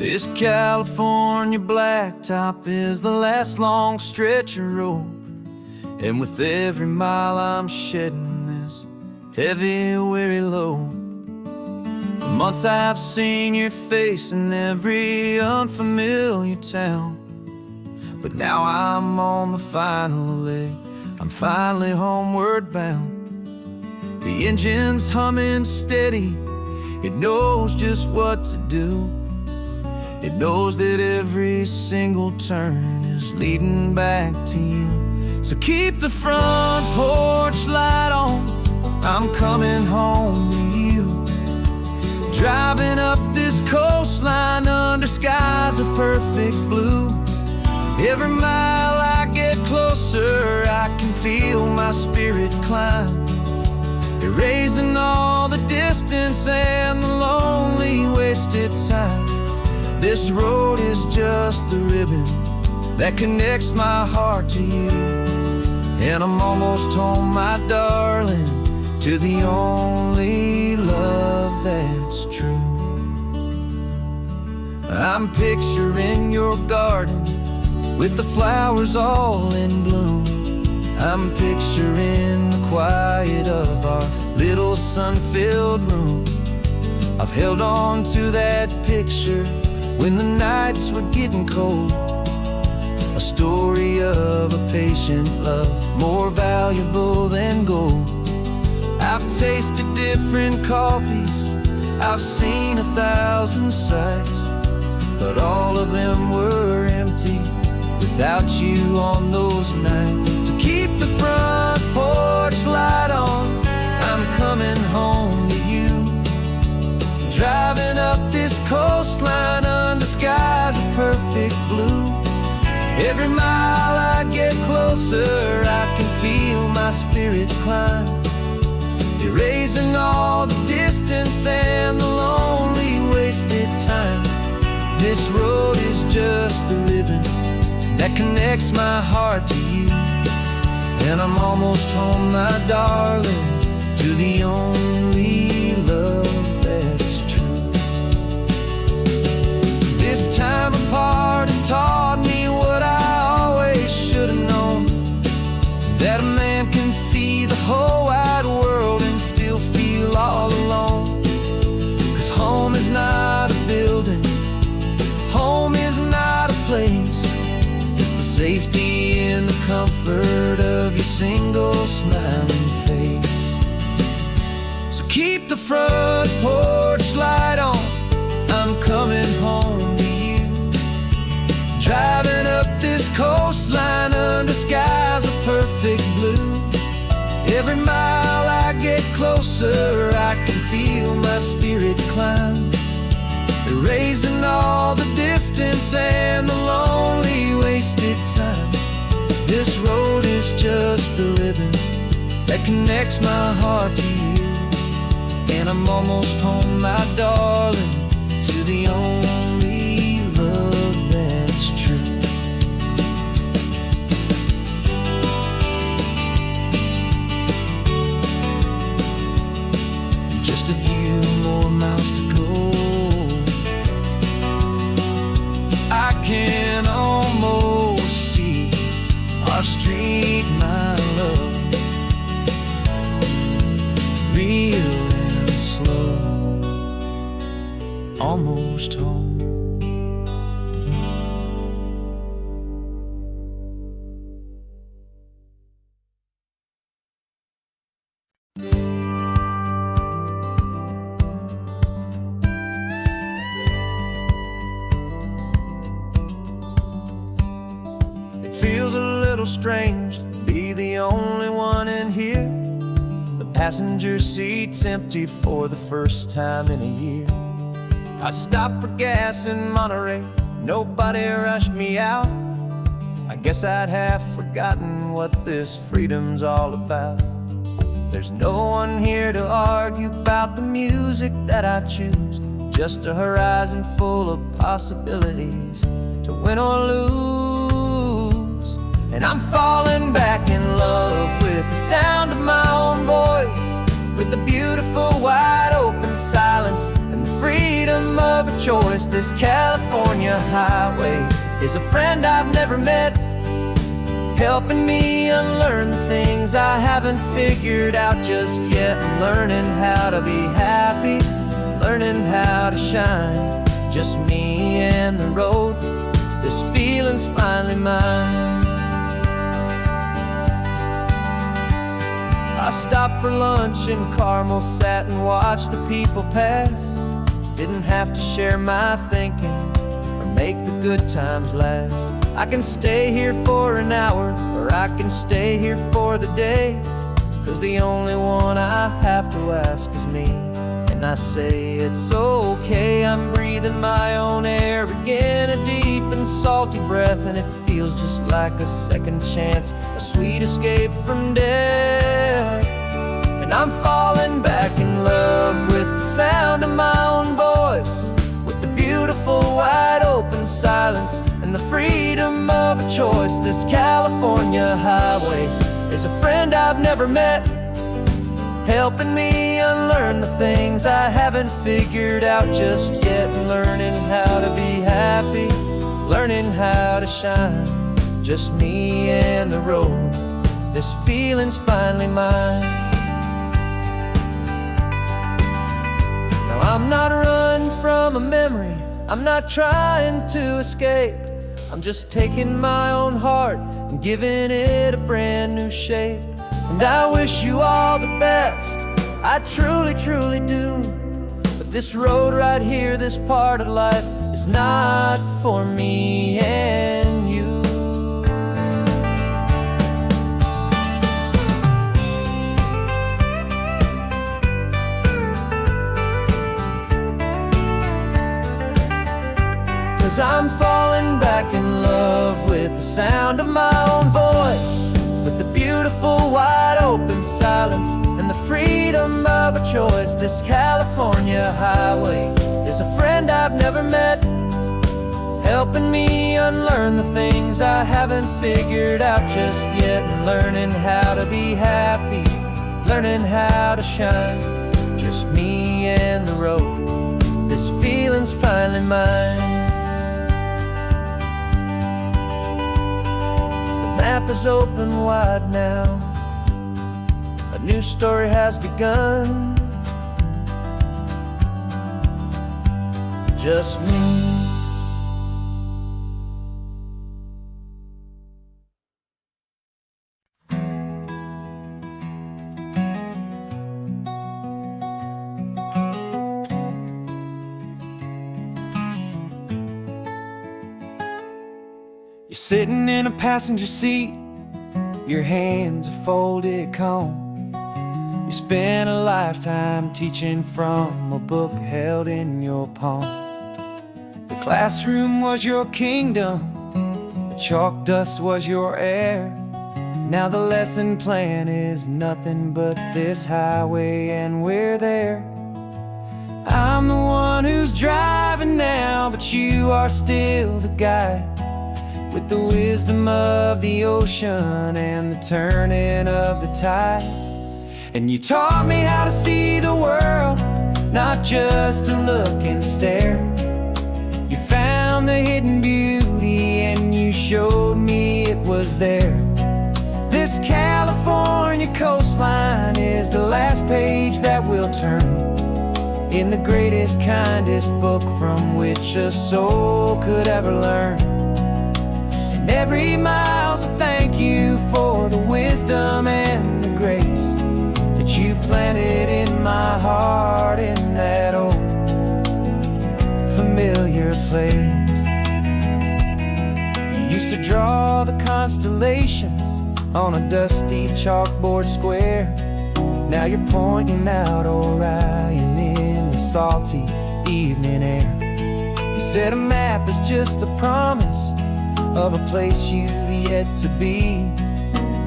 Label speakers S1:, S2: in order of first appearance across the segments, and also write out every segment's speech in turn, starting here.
S1: This California blacktop is the last long stretch of road, and with every mile I'm shedding this heavy, weary load. For months I've seen your face in every unfamiliar town, but now I'm on the final leg, I'm finally homeward bound. The engine's humming steady, it knows just what to do. It knows that every single turn is leading back to you. So keep the front porch light on, I'm coming home to you. Driving up this coastline under skies of perfect blue. Every mile I get closer, I can feel my spirit climb, erasing all the distance and the lonely wasted time. This road is just the ribbon that connects my heart to you, and I'm almost home, my darling, to the only love that's true. I'm picturing your garden with the flowers all in bloom. I'm picturing the quiet of our little sun-filled room. I've held on to that picture when the nights were getting cold, a story of a patient love more valuable than gold. I've tasted different coffees, I've seen 1,000 sights, but all of them were empty without you on those nights. So keep the front porch light on, I'm coming home to you. Driving up this coastline under skies of perfect blue. Every mile I get closer, I can feel my spirit climb, erasing all the distance and the lonely wasted time. This road is just the ribbon that connects my heart to you, and I'm almost home, my darling, to the only love that's true. This time apart has taught me what I always should have known, that a man can see the whole wide world and still feel all alone. 'Cause home is not a building, home is not a place, it's the safety and the comfort of your single smiling face. So keep the front porch light on, I'm coming home to you. Driving up this coastline under skies of perfect blue. Every mile I get closer, I can feel my spirit climb, erasing all the distance and the lonely wasted time. This road is just the ribbon that connects my heart to you, and I'm almost home, my darling, to the only love that's true. Just a few more miles to go, I can almost see our street, my love, real and slow, almost home. Feels a little strange to be the only one in here. The passenger seat's empty for the first time in a year. I stopped for gas in Monterey, nobody rushed me out. I guess I'd have forgotten what this freedom's all about. There's no one here to argue about the music that I choose, just a horizon full of possibilities to win or lose. And I'm falling back in love with the sound of my own voice, with the beautiful wide open silence and the freedom of a choice. This California highway is a friend I've never met, helping me unlearn the things I haven't figured out just yet. I'm learning how to be happy, learning how to shine, just me and the road. This feeling's finally mine. I stopped for lunch in Carmel, sat and watched the people pass. Didn't have to share my thinking or make the good times last. I can stay here for an hour, or I can stay here for the day, 'cause the only one I have to ask is me. And I say it's okay, I'm breathing my own air again, a deep and salty breath, and it feels just like a second chance, a sweet escape from death. And I'm falling back in love with the sound of my own voice, with the beautiful wide open silence and the freedom of a choice. This California highway is a friend I've never met, helping me unlearn the things I haven't figured out just yet. Learning how to be happy, learning how to shine, just me and the road. This feeling's finally mine. Now I'm not running from a memory, I'm not trying to escape. I'm just taking my own heart and giving it a brand new shape. And I wish you all the best, I truly, truly do. But this road right here, this part of life, is not for me and you. 'Cause I'm falling back in love with the sound of my own voice, with the beautiful wide open silence and the freedom of a choice. This California highway is a friend I've never met, helping me unlearn the things I haven't figured out just yet. And learning how to be happy, learning how to shine, just me and the road. This feeling's finally mine. The map is open wide now, a new story has begun, just me. You're sitting in a passenger seat, your hands are folded calm. You spent a lifetime teaching from a book held in your palm. The classroom was your kingdom, the chalk dust was your air. Now the lesson plan is nothing but this highway, and we're there. I'm the one who's driving now, but you are still the guide, with the wisdom of the ocean and the turning of the tide. And you taught me how to see the world, not just to look and stare. You found the hidden beauty and you showed me it was there. This California coastline is the last page that we'll turn in the greatest, kindest book from which a soul could ever learn. And every mile's a thank you for the wisdom and the grace that you planted in my heart in that old familiar place. You used to draw the constellations on a dusty chalkboard square. Now you're pointing out Orion in the salty evening air. You said a map is just a promise of a place you've yet to be,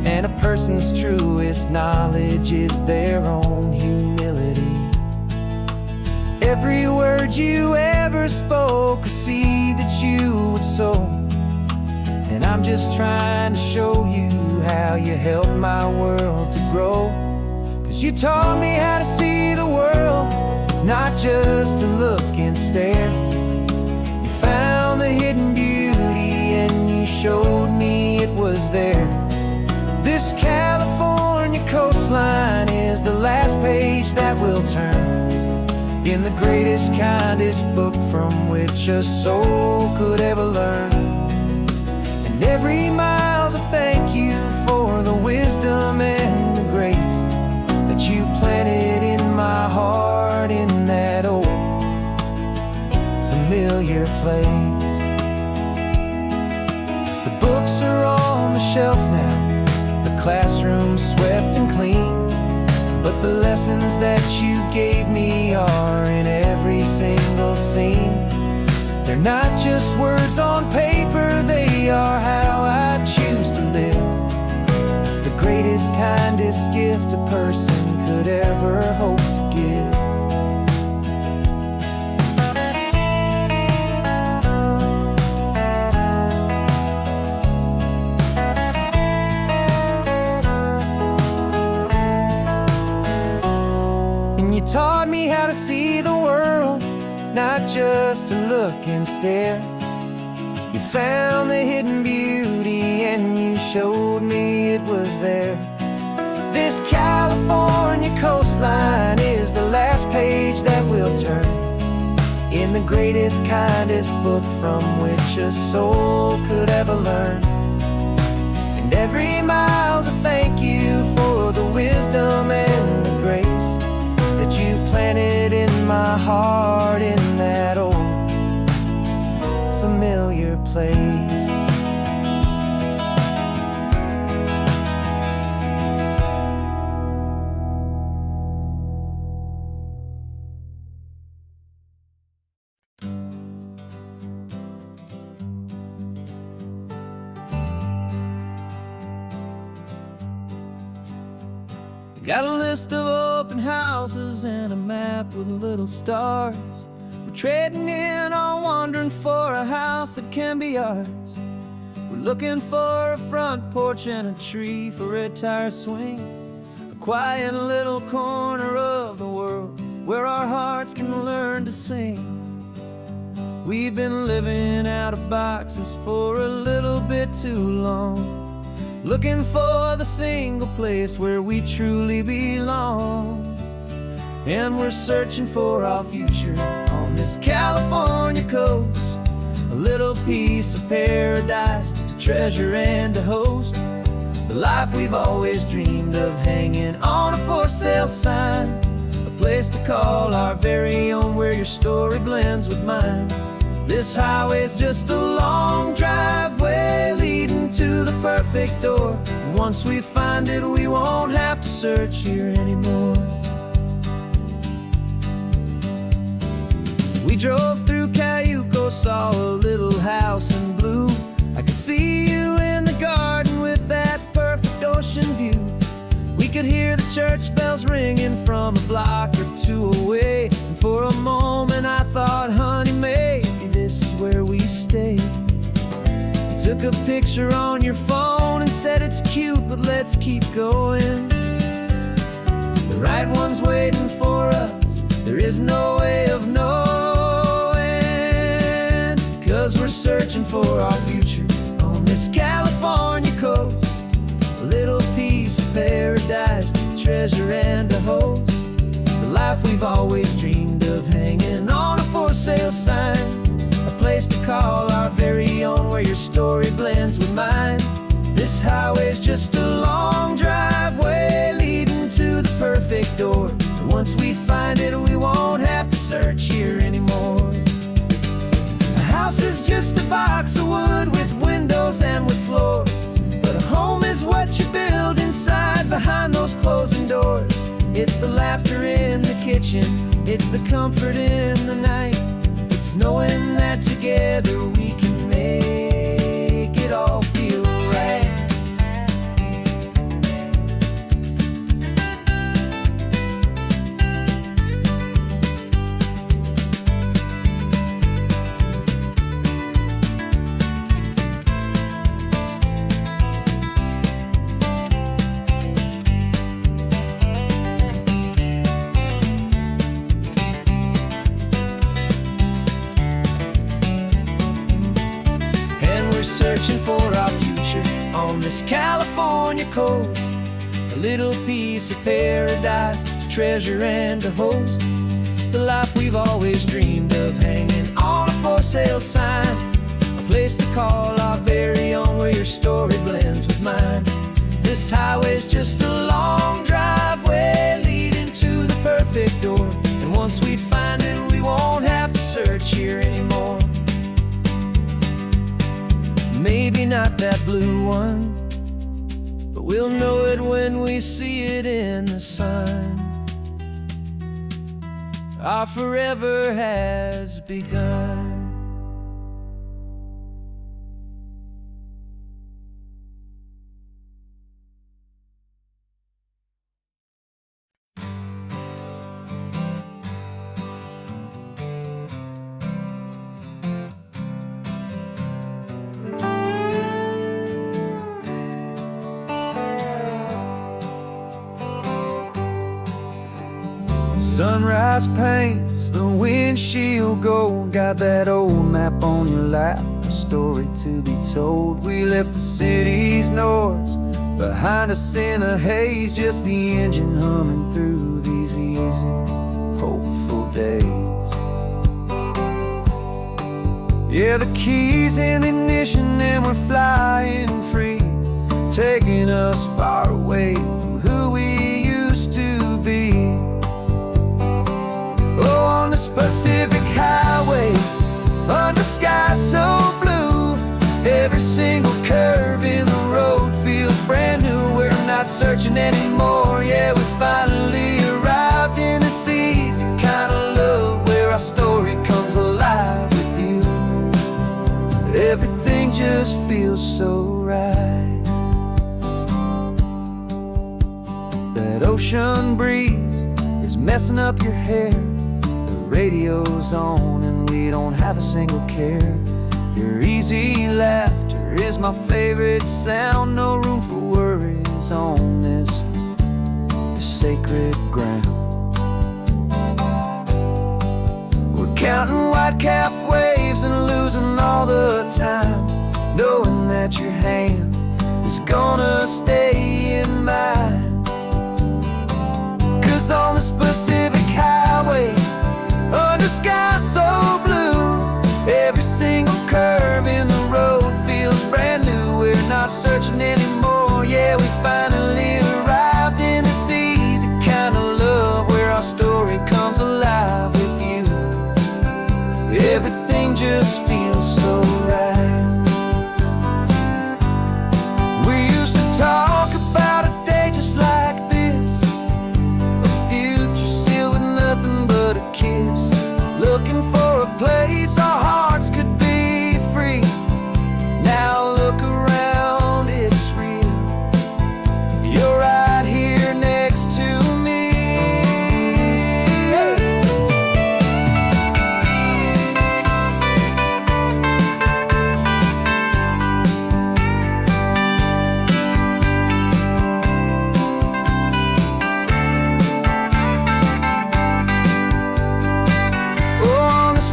S1: and a person's truest knowledge is their own humility. Every word you ever spoke, a seed that you would sow, and I'm just trying to show you how you helped my world to grow. 'Cause you taught me how to see the world, not just to look and stare. found the hidden beauty and you showed me it was there. This California coastline is the last page that will turn in the greatest, kindest book from which a soul could ever learn. And every mile's a thank you for the wisdom and the grace that you planted in my heart in that old familiar place. The books are on the shelf now, the classroom swept and clean, but the lessons that you gave me are in every single scene. They're not just words on paper, they are how I choose to live. The greatest, kindest gift a person could ever hope to give. You taught me how to see the world, not just to look and stare. You found the hidden beauty and you showed me it was there. This California coastline is the last page that will turn in the greatest, kindest book from which a soul could ever learn. And every mile's a thank you for the wisdom and the grace that you planted in my heart in that old familiar place. Got a list of open houses and a map with little stars. We're trading in or wandering for a house that can be ours. We're looking for a front porch and a tree for a tire swing, a quiet little corner of the world where our hearts can learn to sing. We've been living out of boxes for a little bit too long, looking for the single place where we truly belong. And we're searching for our future on this California coast, a little piece of paradise to treasure and to host, the life we've always dreamed of hanging on a for sale sign, a place to call our very own where your story blends with mine. This highway's just a long driveway leading to the perfect door. And once we find it, we won't have to search here anymore. We drove through Cayuco, saw a little house in blue. I could see you in the garden with that perfect ocean view. We could hear the church bells ringing from a block or two away. And for a moment I thought, honey, maybe this is where we stay. You took a picture on your phone and said it's cute, but let's keep going. The right one's waiting for us, there is no way of knowing. 'Cause we're searching for our future on this California coast, a little piece of paradise to treasure and to host, the life we've always dreamed of hanging on a for sale sign, a place to call our very own where your story blends with mine. This highway's just a long driveway leading to the perfect door. And once we find it, we won't have to search here anymore. A house is just a box of wood with windows and with floors, but a home is what you build inside behind those closing doors. It's the laughter in the kitchen, it's the comfort in the night, it's knowing that together we can make it all feel right. this California coast, a little piece of paradise to treasure and to host. The life we've always dreamed of, hanging on a for sale sign, a place to call our very own, where your story blends with mine. This highway's just a long driveway leading to the perfect door, and once we find it, we won't have to search here anymore. Maybe not that blue one, but we'll know it when we see it in the sun. Our forever has begun. Sunrise paints the windshield gold. Got that old map on your lap, a story to be told. We left the city's noise behind us in the haze, just the engine humming through these easy, hopeful days. Yeah, the keys in the ignition and we're flying free, taking us far away from who we used to be. Oh, on this Pacific highway, under sky so blue, every single curve in the road feels brand new. We're not searching anymore, yeah, we finally arrived in this easy kind of love, where our story comes alive with you. Everything just feels so right. That ocean breeze is messing up your hair, radio's on and we don't have a single care. Your easy laughter is my favorite sound. No room for worries on this sacred ground. We're counting white-capped waves and losing all the time, knowing that your hand is gonna stay in mine. 'Cause on this Pacific highway, under sky so blue, every single curve in the road feels brand new. We're not searching anymore, yeah, we finally arrived in this easy kind of love, where our story comes alive with you. Everything just feels so right. We used to talk about a day just like this, a future sealed with nothing but a kiss, looking for a place our hearts could be free. Now look around, it's real. You're right here next to me.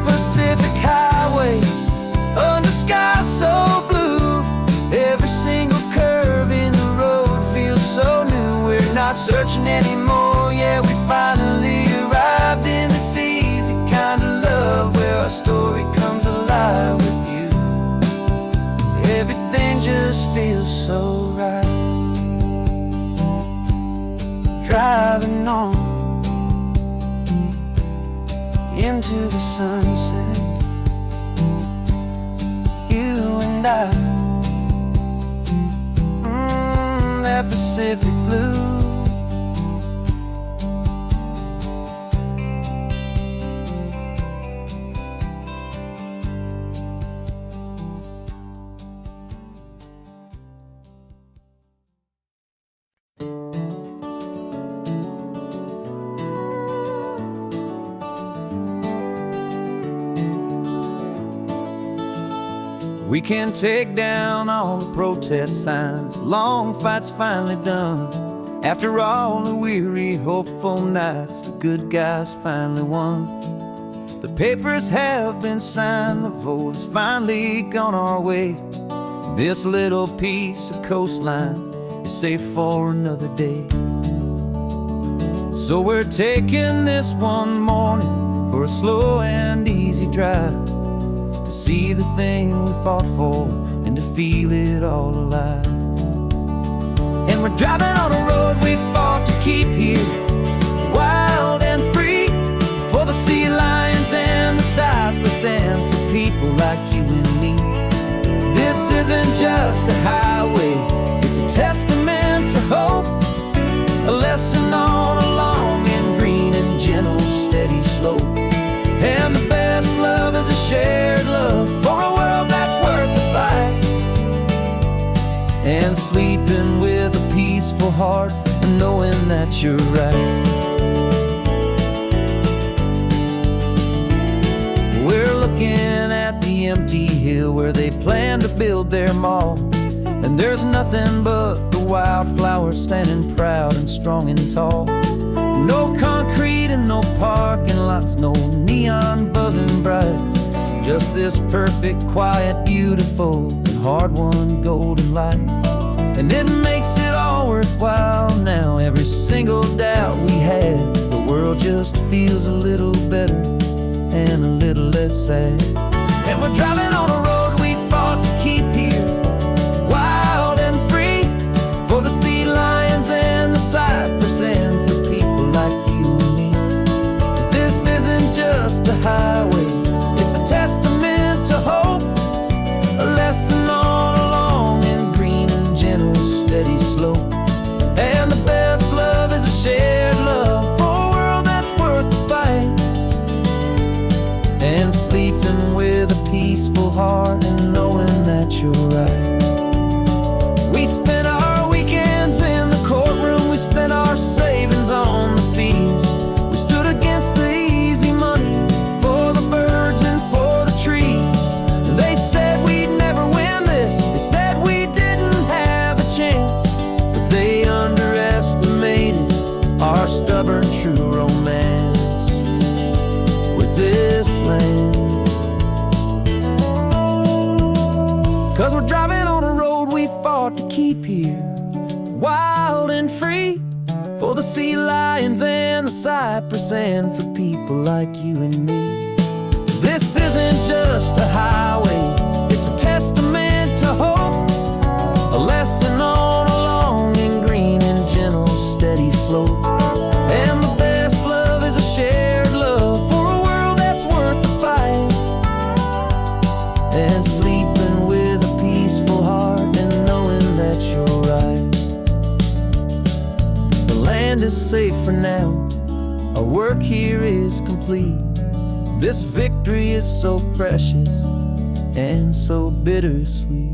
S1: Pacific highway, under sky so blue, every single curve in the road feels so new. We're not searching anymore, yeah, we finally arrived in this easy kind of love, where our story comes alive with you. Everything just feels so right. Driving on into the sunset, you and I, that Pacific blue. We can take down all the protest signs, the long fight's finally done. After all the weary, hopeful nights, the good guys finally won. The papers have been signed, the vote has finally gone our way. This little piece of coastline is safe for another day. So we're taking this one morning for a slow and easy drive, to see the thing we fought for and to feel it all alive. And we're driving on a road we fought to keep here, wild and free, for the sea lions and the cypress and for people like you and me. This isn't just a highway, it's a testament to hope, a lesson on a long and green and gentle steady slope. And the best love is a shared love for a world that's worth the fight, and sleeping with a peaceful heart and knowing that you're right. We're looking at the empty hill where they plan to build their mall, and there's nothing but the wildflowers standing proud and strong and tall. No concrete and no parking lots, no neon buzzing bright, just this perfect, quiet, beautiful, and hard-won golden light. And it makes it all worthwhile now, every single doubt we had. The world just feels a little better and a little less sad. And we're driving on a road we fought to keep here, wild and free, for the sea lions and the cypress and for people like you and me. This isn't just a highway, it's a testament to hope, a lesson on a long and green and gentle steady slope. And the best love is a shared love for a world that's worth the fight, and sleeping with a peaceful heart and knowing that you're right. We spent our weekends in the courtroom, we spent our savings on the fees. We stood against the easy money for the birds and for the trees. And they said we'd never win this, they said we didn't have a chance, but they underestimated our stubborn true romance with this land. 'Cause we're driving on a road we fought to keep here, wild and free, for the sea lions and the cypress and for people like you and me. This isn't just a highway, it's a testament to hope, a lesson on a long and green and gentle steady slope. And the best love is a shared love for a world that's worth the fight, and sleeping with a peaceful heart and knowing that you're right. The land is safe for now, our work here is complete. This victory is so precious and so bittersweet.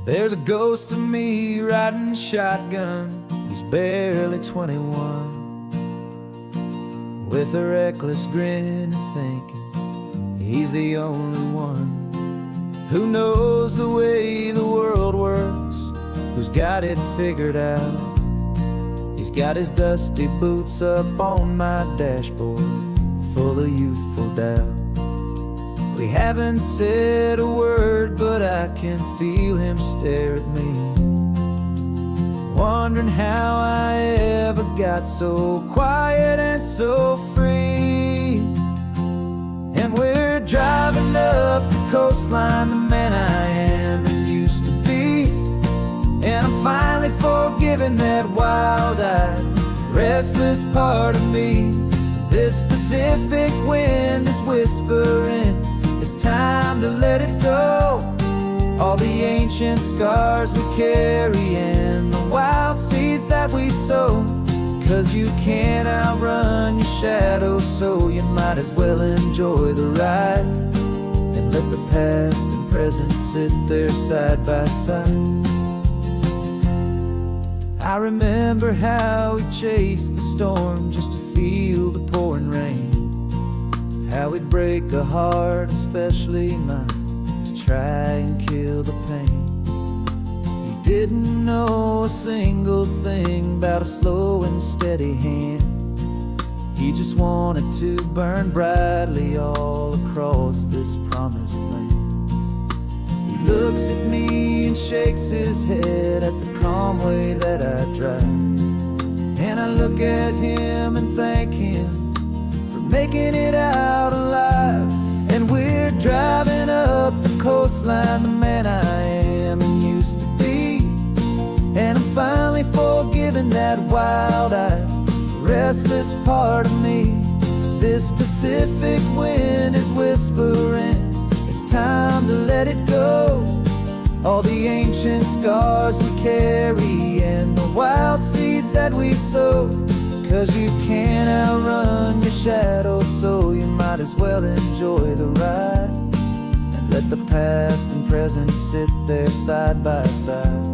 S1: There's a ghost of me riding shotgun, he's barely 21, with a reckless grin and thinking he's the only one who knows the way the world works, who's got it figured out. He's got his dusty boots up on my dashboard, full of youthful doubt. We haven't said a word, but I can feel him stare at me, wondering how I ever got so quiet and so free. And we're driving up the coastline, the man I am and used to be, and I'm finally forgiving that wild-eyed, restless part of me. This Pacific wind is whispering, it's time to let it go. All the ancient scars we carry and the wild seeds that we sow. 'Cause you can't outrun your shadow, so you might as well enjoy the ride, and let the past and present sit there side by side. I remember how we chased the storm just to feel the pouring rain, how we'd break a heart, especially mine, to try and kill the pain. You Didn't know a single thing about a slow and steady hand. He just wanted to burn brightly all across this promised land. He looks at me and shakes his head at the calm way that I drive. And I look at him and thank him for making it out alive. And we're driving up the coastline, the man I am and used to be. And I'm finally forgiving that wild-eyed, restless part of me. This Pacific wind is whispering, it's time to let it go. All the ancient scars we carry and the wild seeds that we sow. 'Cause you can't outrun your shadow, so you might as well enjoy the ride. And let the past and present sit there side by side.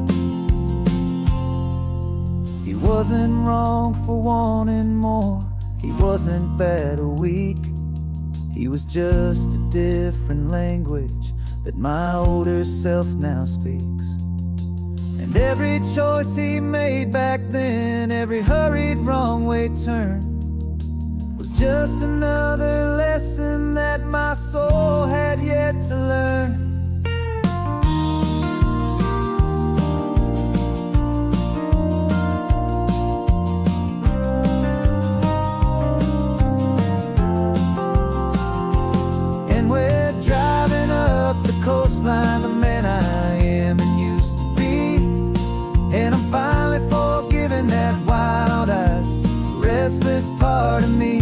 S1: He wasn't wrong for wanting more. He wasn't bad or weak. He was just a different language that my older self now speaks. And every choice he made back then, every hurried wrong way turn, was just another lesson that my soul had yet to learn. Coastline, the man I am and used to be. And I'm finally forgiving that wild-eyed, restless part of me.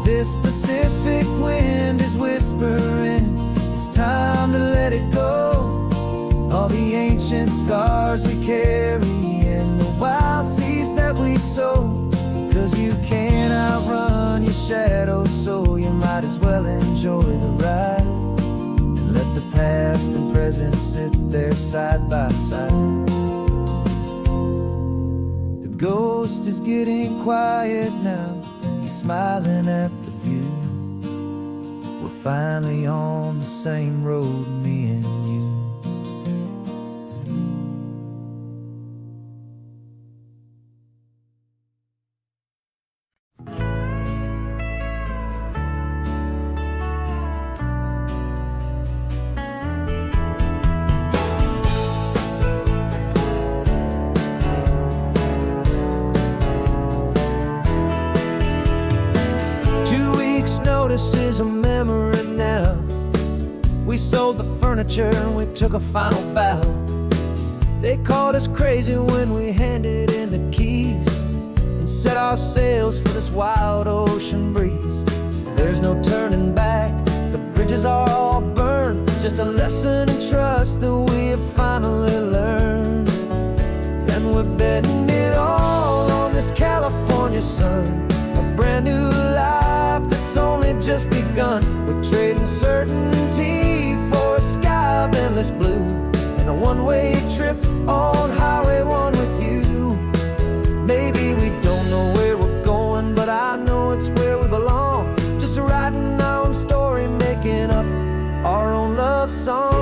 S1: This Pacific wind is whispering, it's time to let it go. All the ancient scars we carry and the wild seeds that we sow. 'Cause you can't outrun your shadow, so you might as well enjoy the ride. Let the past and present sit there side by side. The ghost is getting quiet now. He's smiling at the view. We're finally on the same road, me and you. This is a memory now. We sold the furniture and we took a final bow. They called us crazy when we handed in the keys and set our sails for this wild ocean breeze. There's no turning back, the bridges are all burned. Just a lesson in trust that we have finally learned. And we're betting it all on this California sun, a brand new life that's only just begun. We're trading certainty for a sky of endless blue and a one-way trip on Highway 1 with you. Maybe we don't know where we're going, but I know it's where we belong. Just writing our own story, making up our own love song.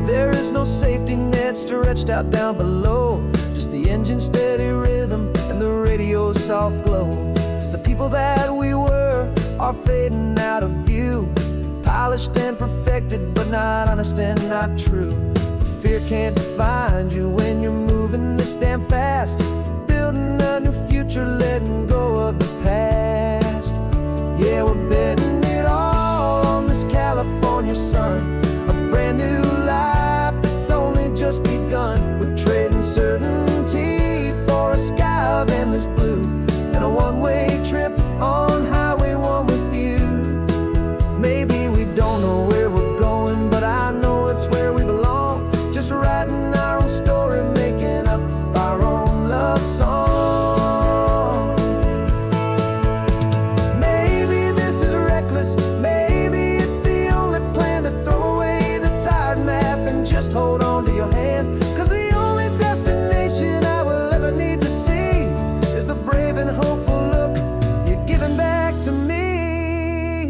S1: There is no safety net stretched out down below, just the engine's steady rhythm and the radio's soft glow. The people that we were are fading out of view, polished and perfected, but not honest and not true. Fear can't find you when you're moving this damn fast, building a new future, letting go of the past. Yeah, we're betting it all on this California sun, a brand new life that's only just begun. We're trading certainty for a sky of endless blue and a one-way trip on Highway 1 with you. Maybe we don't know where we're going, but I know it's where we belong. Just writing our own story, making up our own love song. Maybe this is reckless, maybe it's the only plan to throw away the tired map and just hold on to your hand. 'Cause the only destination I will ever need to see is the brave and hopeful look you're giving back to me.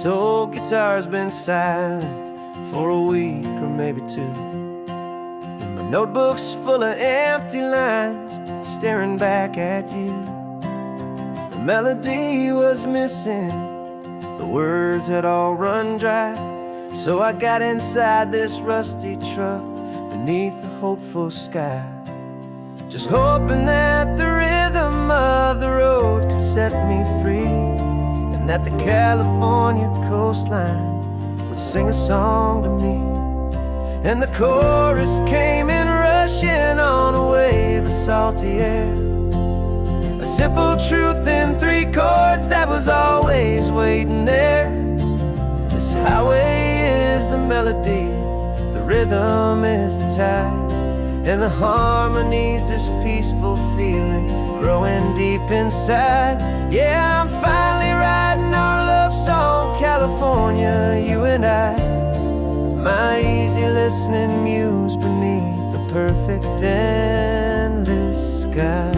S2: This old guitar's been silent for a week or maybe two, and my notebook's full of empty lines staring back at you. The melody was missing, the words had all run dry, so I got inside this rusty truck beneath the hopeful sky, just hoping that the rhythm of the road could set me free, and that the California coastline would sing a song to me. And the chorus came in rushing on a wave of salty air, a simple truth in 3 chords that was always waiting there. This highway is the melody, the rhythm is the tide, and the harmony's this peaceful feeling growing deep inside. Yeah, I'm finally writing our love song, California, you and I, my easy listening muse beneath the perfect endless sky.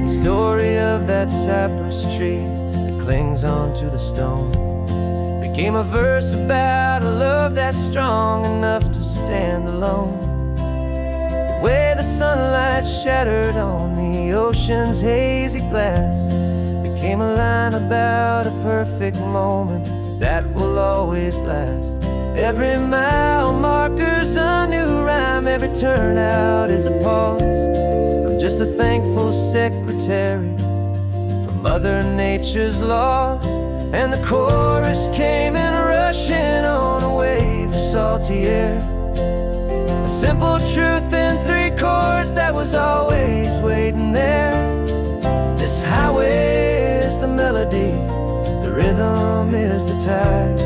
S2: The story of that cypress tree that clings onto the stone became a verse about a love that's strong enough to stand alone. Where the sunlight shattered on the ocean's hazy glass became a line about a perfect moment that will always last. Every mile marker's a new rhyme, every turnout is a pause. I'm just a thankful secretary for Mother Nature's laws. And the chorus came in rushing on a wave of salty air, a simple truth in 3 chords that was always waiting there. This highway is the melody, the rhythm is the tide,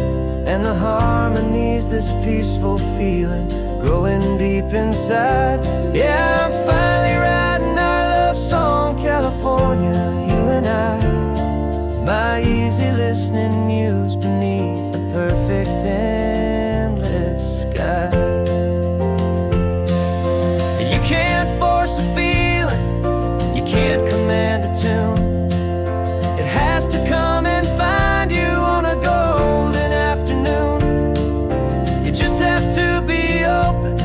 S2: and the harmony's this peaceful feeling growing deep inside. Yeah, I'm finally writing our love song, California, you and I, my easy listening muse beneath the perfect endless sky. You can't force a feeling, you can't command a tune. It has to come and find you on a golden afternoon. You just have to be open,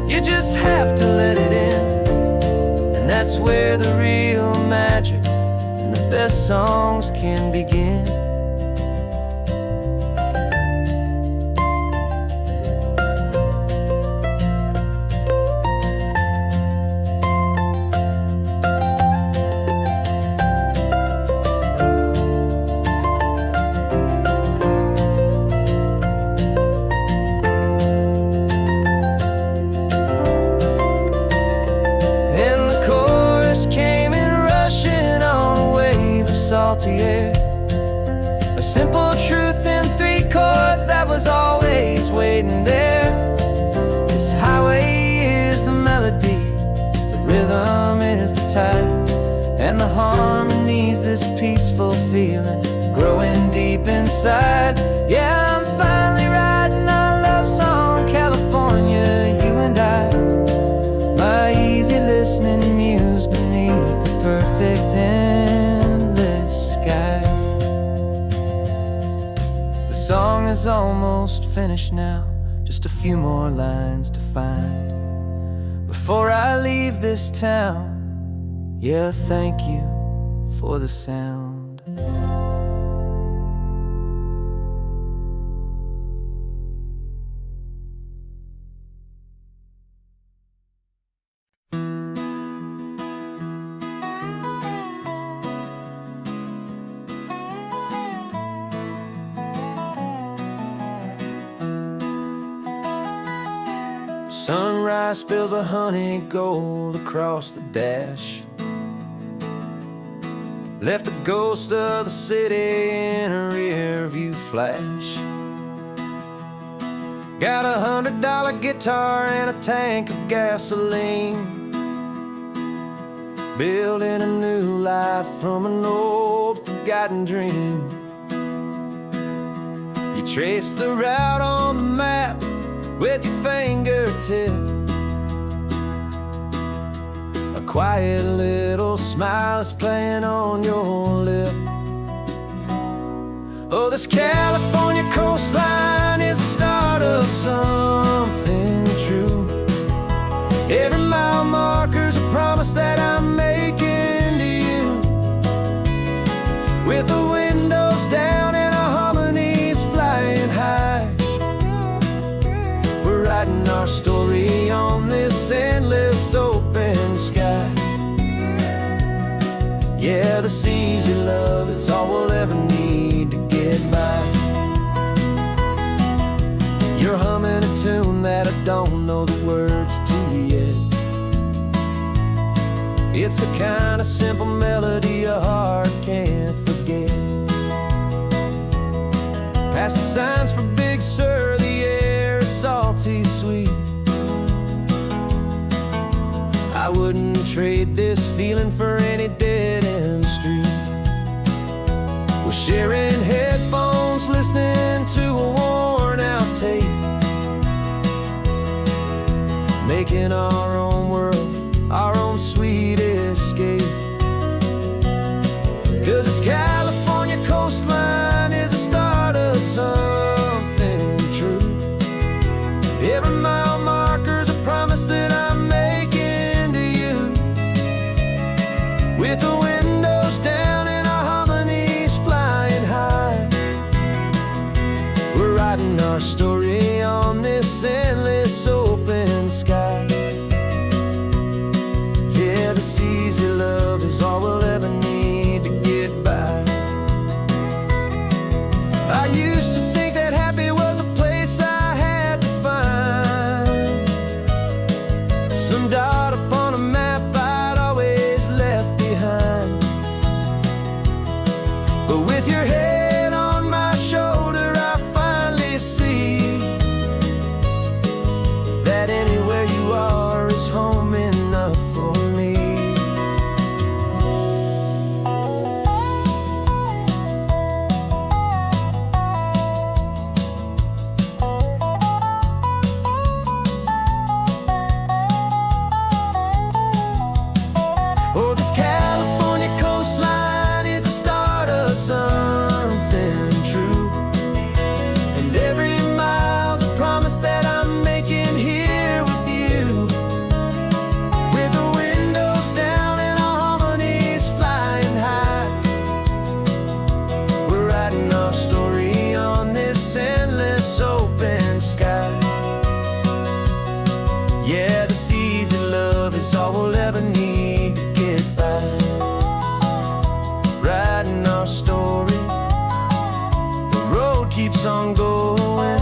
S2: you just have to let it in, and that's where the real magic, the best songs can begin. And the chorus came in rushing on a wave of salty air, a simple truth in 3 chords that was always waiting there. This highway is the melody, the rhythm is the tide, and the harmony's this peaceful feeling growing deep inside. Yeah, I'm finally writing our love song, California, you and I, my easy listening muse beneath the perfect endless sky. The song is almost finished now, just a few more lines to find before I leave this town. Yeah, thank you for the sound. Sunrise spills a honey gold across the dash, left the ghost of the city in a rear view flash. Got a $100 guitar and a tank of gasoline, building a new life from an old forgotten dream. You trace the route on the map with your fingertip, quiet little smile is playing on your lip. Oh, this California coastline is the start of something true. Every mile marker's a promise that I'm making to you. With the windows down and our harmonies flying high, we're writing our story on this endless open sky. Yeah, this easy love is all we'll ever need to get by. You're humming a tune that I don't know the words to yet. It's the kind of simple melody a heart can't forget. Past the signs for Big Sur, the air is salty sweet. I wouldn't trade this feeling for any dead-end street. We're sharing headphones, listening to a worn-out tape, making our own world, our own sweet escape. 'Cause this California coastline is the start of something true. Every mile marker's a promise that I'm making to you. With the windows down and our harmonies flying high, we're writing our story on this endless open sky. Yeah, this easy love is all we'll ever need to get by. I used to think that happy was a place I had to find, some dot upon a map I'd always left behind. But with your head on my shoulder, I finally see that anywhere you are is home enough for me. Oh, this California coastline is the start of something true. And every mile's a promise that I'm making here with you. With the windows down and our harmonies flying high, we're writing our story on this endless open sky. Yeah, this easy love is all we'll ever need to get by. Writing our story, the road keeps on going,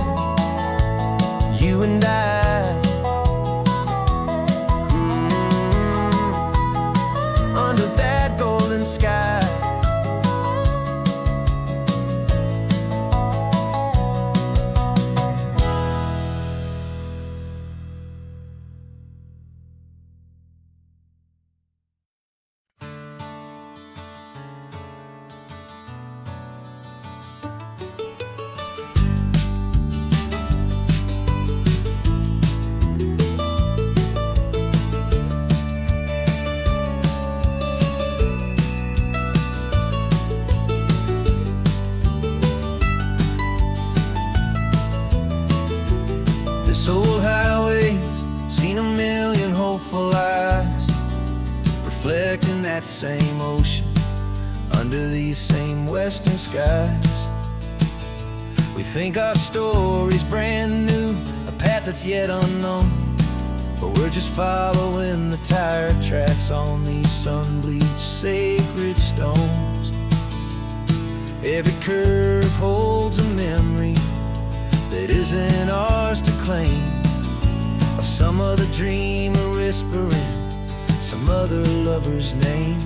S2: you and I. Under that golden sky.
S1: This old highway's seen a million hopeful eyes, reflecting that same ocean under these same western skies. We think our story's brand new, a path that's yet unknown, but we're just following the tire tracks on these sun-bleached sacred stones. Every curve holds a memory that isn't ours to claim, of some other dreamer whispering some other lover's name.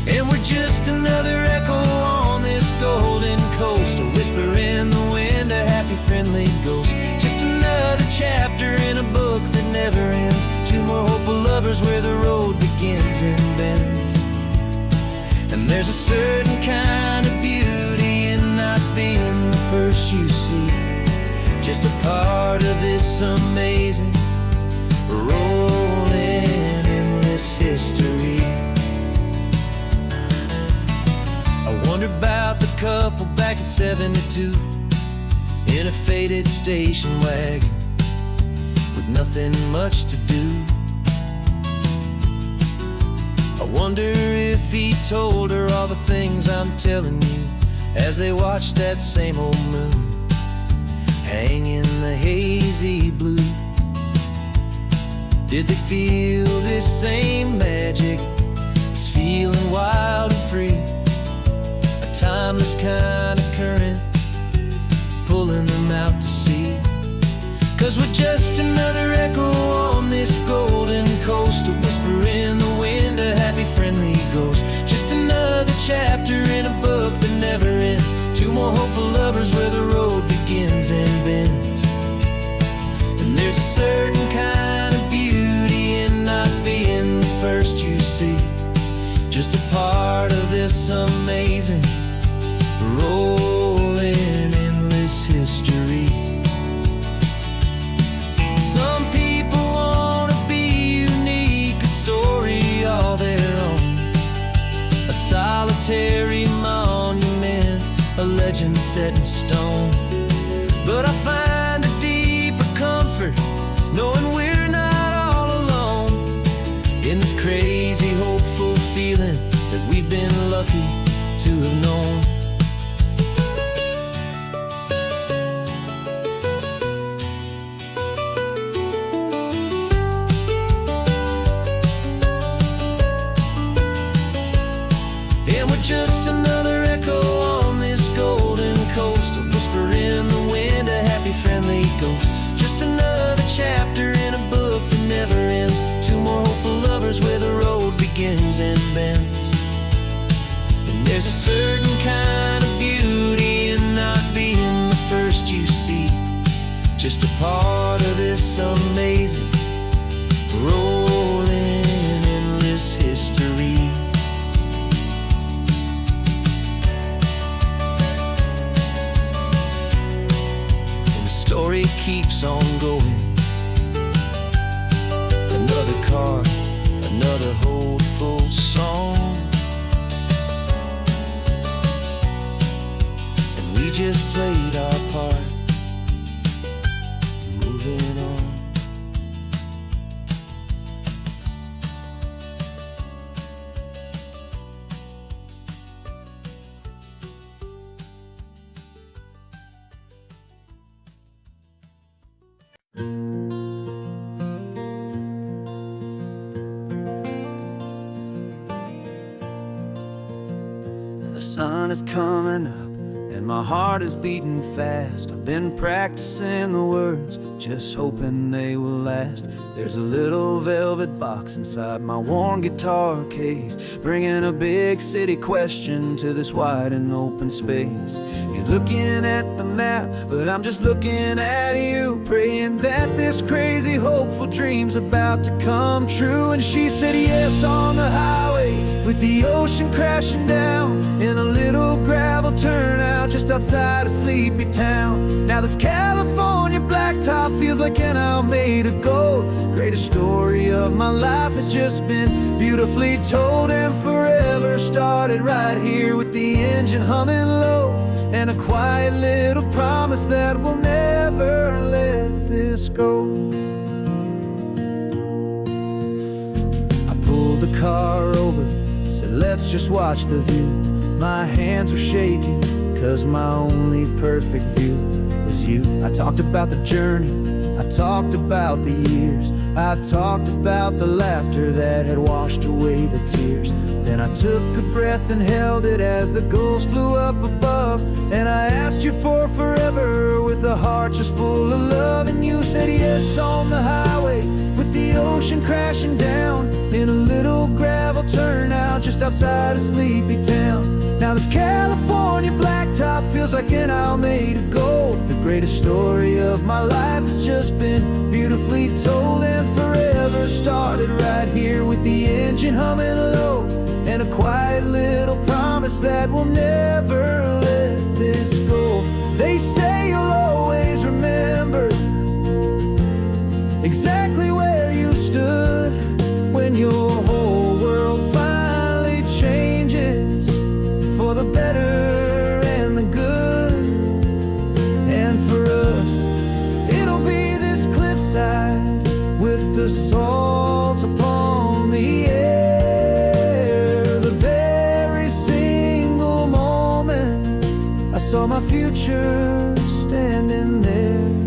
S1: And we're just another echo on this golden coast, a whisper in the wind, a happy friendly ghost. Just another chapter in a book that never ends, two more hopeful lovers where the road begins and bends. And there's a certain kind of beauty in not being the first you see, just a part of this amazing rolling endless history.
S2: couple back in '72 in a faded station wagon with nothing much to do. I wonder if he told her all the things I'm telling you as they watched that same old moon hang in the hazy blue. Did they feel this same magic, this feeling wild and free, a timeless kind of current pulling them out to sea? 'Cause we're just another echo on this golden coast, a whisper in the wind, a happy friendly ghost. Just another chapter in a book that never ends, two more hopeful lovers where the road begins and bends. And there's a certain kind of beauty in not being the first you see, just a part of this amazing rolling endless history. Some people want to be unique, a story all their own, a solitary monument, a legend set in stone. But I find a deeper comfort knowing we're not all alone in this crazy, hopeful feeling that we've been lucky to have known. And we're just another echo on this golden coast, a whisper in the wind, a happy friendly ghost. Just another chapter in a book that never ends, two more hopeful lovers where the road begins and bends. And there's a certain kind of beauty in not being the first you see, just a part of this amazing rolling endless history. Story keeps on going. Another car, another hopeful song, and we just played our part, moving on. The sun is coming up and my heart is beating fast. I've been practicing the words, just hoping they will last. There's a little velvet box inside my worn guitar case, bringing a big city question to this wide and open space. You're looking at the map, but I'm just looking at you, praying that this crazy hopeful dream's about to come true. And she said yes on the highway with the ocean crashing down in a little gravel turnout just outside a sleepy town. Now this California blacktop feels like an isle made of gold. Greatest story of my life has just been beautifully told, and forever started right here with the engine humming low, and a quiet little promise that we'll never let this go. I pulled the car over, said let's just watch the view. My hands were shaking, 'cause my only perfect view was you. I talked about the journey, I talked about the years, I talked about the laughter that had washed away the tears. Then I took a breath and held it as the gulls flew up above, and I asked you for forever with a heart just full of love. And you said yes on the highway with the ocean crashing down in a little gravel turnout just outside a sleepy town. Now this California blacktop feels like an isle made of gold. The greatest story of my life has just been beautifully told, and forever started right here with the engine humming low, and a quiet little promise that we'll never let this go. They say you'll always remember exactly where you stood when your whole world finally changes for the better I saw my future standing there.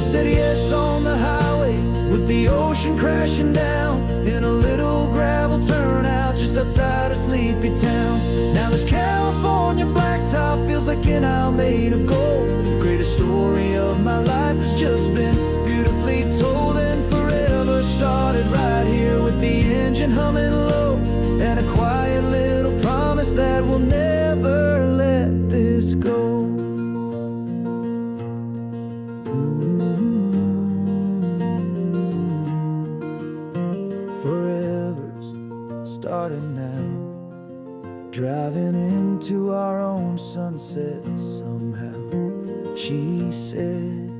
S2: Said yes on the highway with the ocean crashing down in a little gravel turnout just outside of Sleepy Town. Now this California blacktop feels like an isle made of gold. The greatest story of my life has just been beautifully told, and forever started right here with the engine humming low and a quiet little promise that we'll never let this go. Forever's started now, driving into our own sunset somehow. She said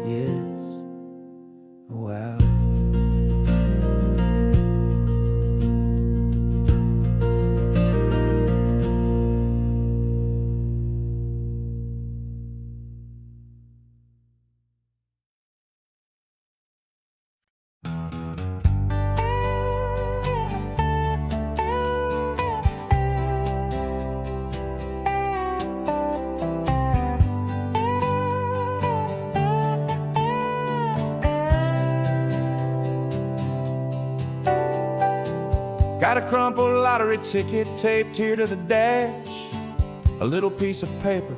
S2: yes, wow.
S3: Got a crumpled lottery ticket taped here to the dash, a little piece of paper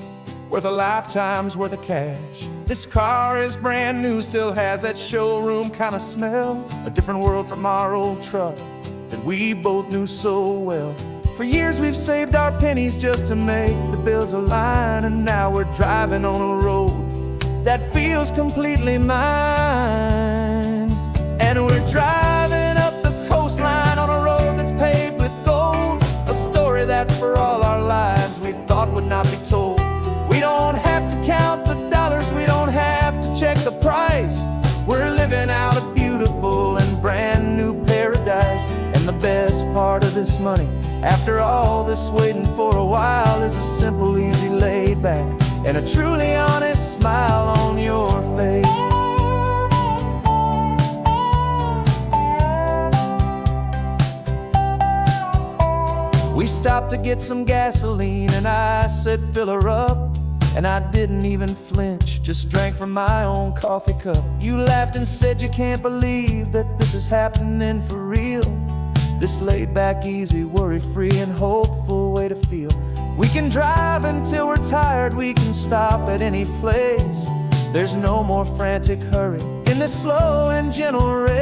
S3: worth a lifetime's worth of cash. This car is brand new, still has that showroom kind of smell, a different world from our old truck that we both knew so well. For years we've saved our pennies just to make the bills align, and now we're driving on a road that feels completely mine. And we're driving up the coastline on a road that's paved with gold, a story that for all our lives we thought would not be told. We don't have to count the dollars, we don't have to check the price. We're living out a beautiful and brand new paradise. And the best part of this money, after all this waiting for a while, is a simple, easy, laid back and a truly honest smile on your face. We stopped to get some gasoline and I said fill her up, and I didn't even flinch, just drank from my own coffee cup. You laughed and said you can't believe that this is happening for real. This laid back, easy, worry-free and hopeful way to feel. We can drive until we're tired, we can stop at any place. There's no more frantic hurry in this slow and gentle race.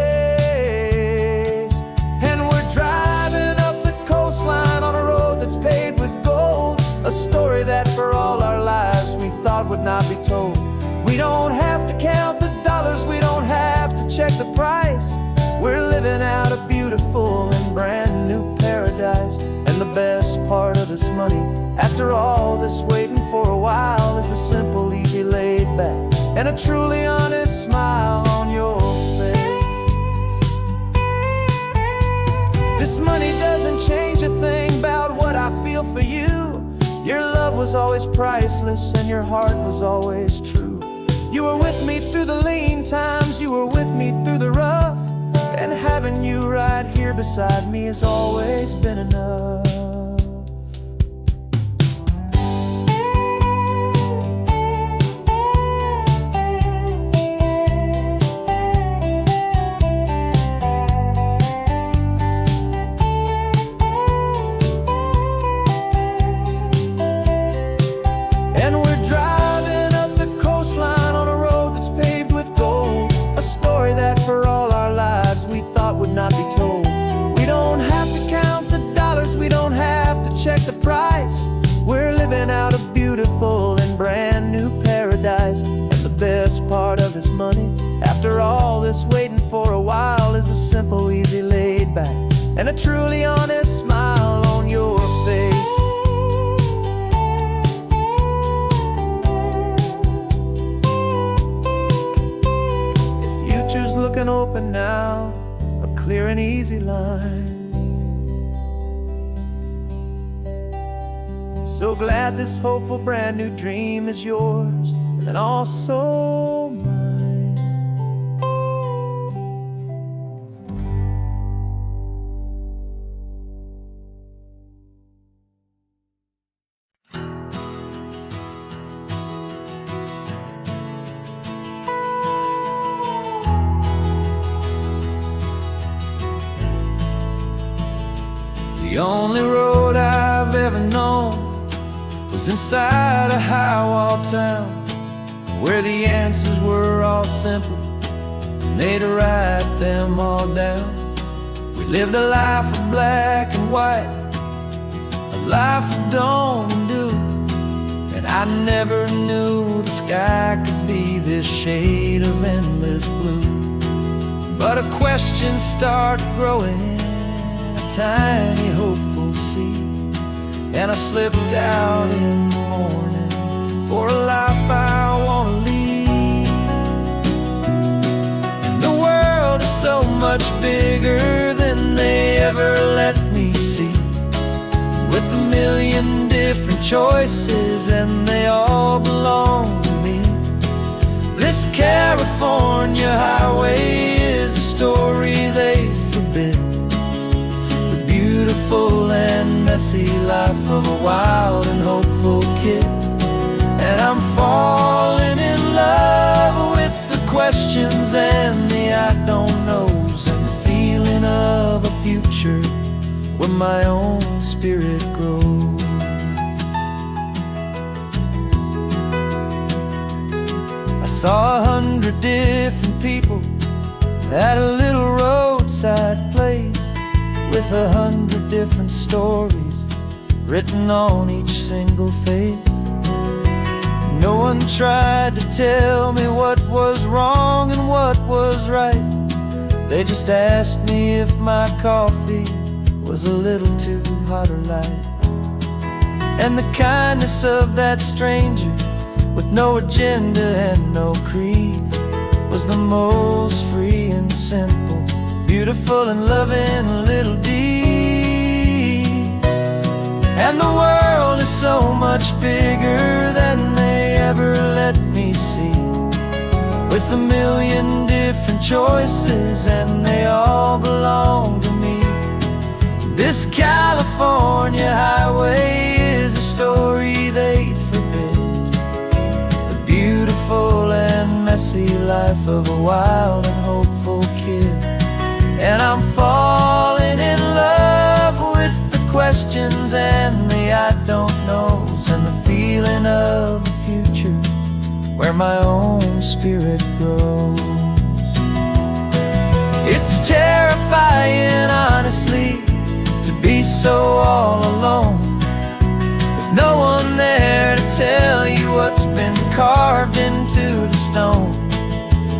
S3: And we're driving up the coastline on a road that's paved with gold, a story that for all our lives we thought would not be told. We don't have to count the dollars, we don't have to check the price. We're living out a beautiful and brand new paradise. And the best part of this money, after all this waiting for a while, is the simple, easy, laid back and a truly honest smile on your face. This money doesn't change a thing about what I feel for you. Your love was always priceless and your heart was always true. You were with me through the lean times, you were with me through the rough, and having you right here beside me has always been enough. And we're driving up the coastline on a road that's paved with gold, a story that for all our lives we thought would not be told. We don't have to count the dollars, we don't have to check the price. We're living out a beautiful and brand new paradise. And the best part of this money, after all this waiting for a while, is the simple, easy, laid back and a truly honest smile on your face. The future's looking open now, a clear and easy line.
S2: So glad this hopeful brand new dream is yours and also mine.
S1: The only road I've ever known was inside a high-wall town, where the answers were all simple and they'd write them all down. We lived a life of black and white, a life of dawn and dew, and I never knew the sky could be this shade of endless blue. But a question started growing, a tiny hopeful seed, and I slipped out in the morning for a life I want to lead. And the world is so much bigger than they ever let me see, with a million different choices and they all belong to me. This California highway is a story they forbid, the beautiful and messy life of a wild and hopeful kid. And I'm falling in love with the questions and the I don't knows, and the feeling of a future where my own spirit grows. I saw 100 different people at a little roadside place, with 100 different stories written on each single face. No one tried to tell me what was wrong and what was right. They just asked me if my coffee was a little too hot or light. And the kindness of that stranger, with no agenda and no creed, was the most free and simple, beautiful and loving little deed. And the world is so much bigger than they ever let me see, with a million different choices and they all belong to me. This California highway is a story they'd forbid, the beautiful and messy life of a wild and hopeful kid. And I'm falling in love with the questions and the I don't knows, and the feeling of a future where my own spirit grows. It's terrifying, honestly, to be so all alone, with no one there to tell you what's been carved into the stone.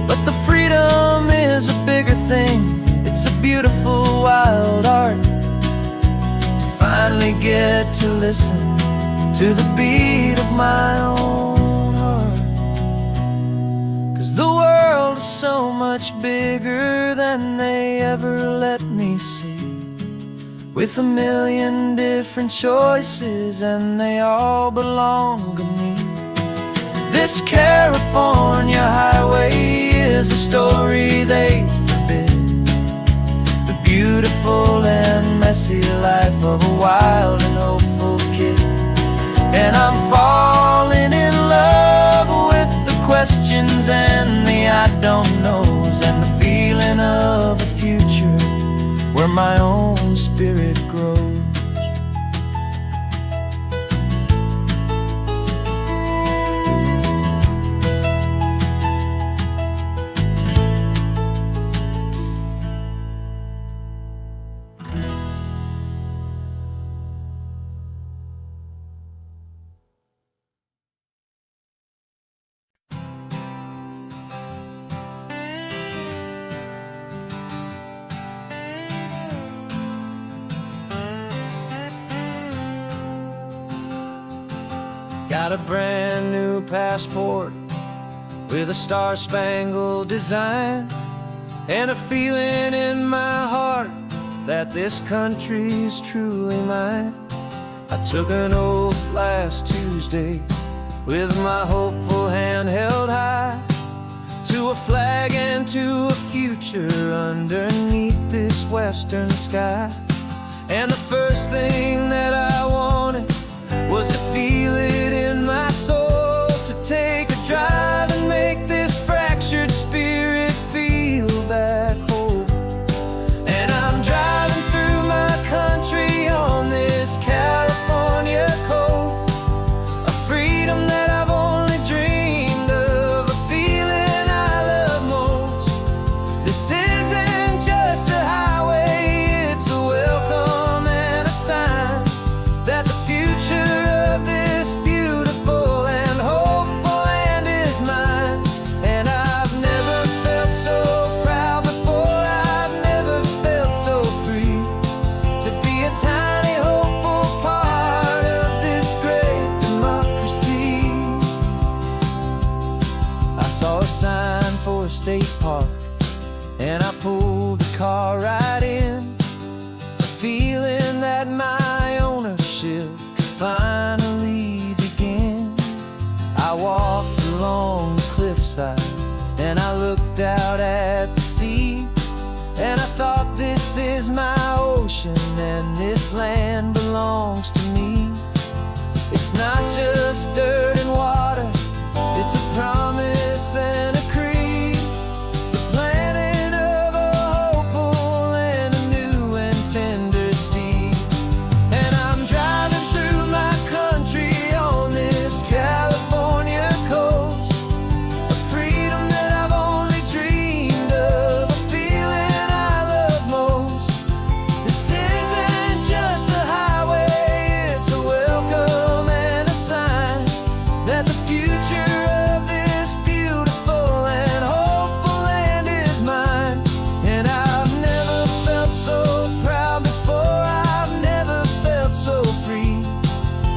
S1: But the freedom is a bigger thing, it's a beautiful wild art, to finally get to listen to the beat of my own heart. 'Cause the world is so much bigger than they ever let me see, with a million different choices and they all belong to me. This California highway is a story they forbid, the beautiful and messy life of a wild and hopeful kid. And I'm falling in love with the questions and the I don't knows, and the feeling of a future where my own spirit grows. Got a brand new passport with a star-spangled design, and a feeling in my heart that this country's truly mine. I
S2: Took an oath last Tuesday with my hopeful hand held high to a flag and to a future underneath this western sky. And the first thing that I wanted was to feel it in my soul, to take a drive and make this fractured spirit feel back home. And I'm driving through my country on this California coast, a freedom that I've only dreamed of, a feeling I love most. This isn't just a highway, it's a welcome and a sign that the future of this beautiful and hopeful land is mine. And I've never felt so proud before, I've never felt so free, to be a tiny hopeful part of this great democracy. I saw a sign for a state park and I pulled the car right in, a feeling that my ownership could finally begin. I walked along the cliffside and I looked out at the sea, and I thought, this is my ocean and this land belongs to me. It's not just dirt and water, it's a promise and a creed, the planting of a hopeful and a new and tender seed. And I'm driving through my country on this California coast, a freedom that I've only dreamed of, a feeling I love most. This isn't just a highway, it's a welcome and a sign that the future of this beautiful and hopeful land is mine. And I've never felt so proud before, I've never felt so free,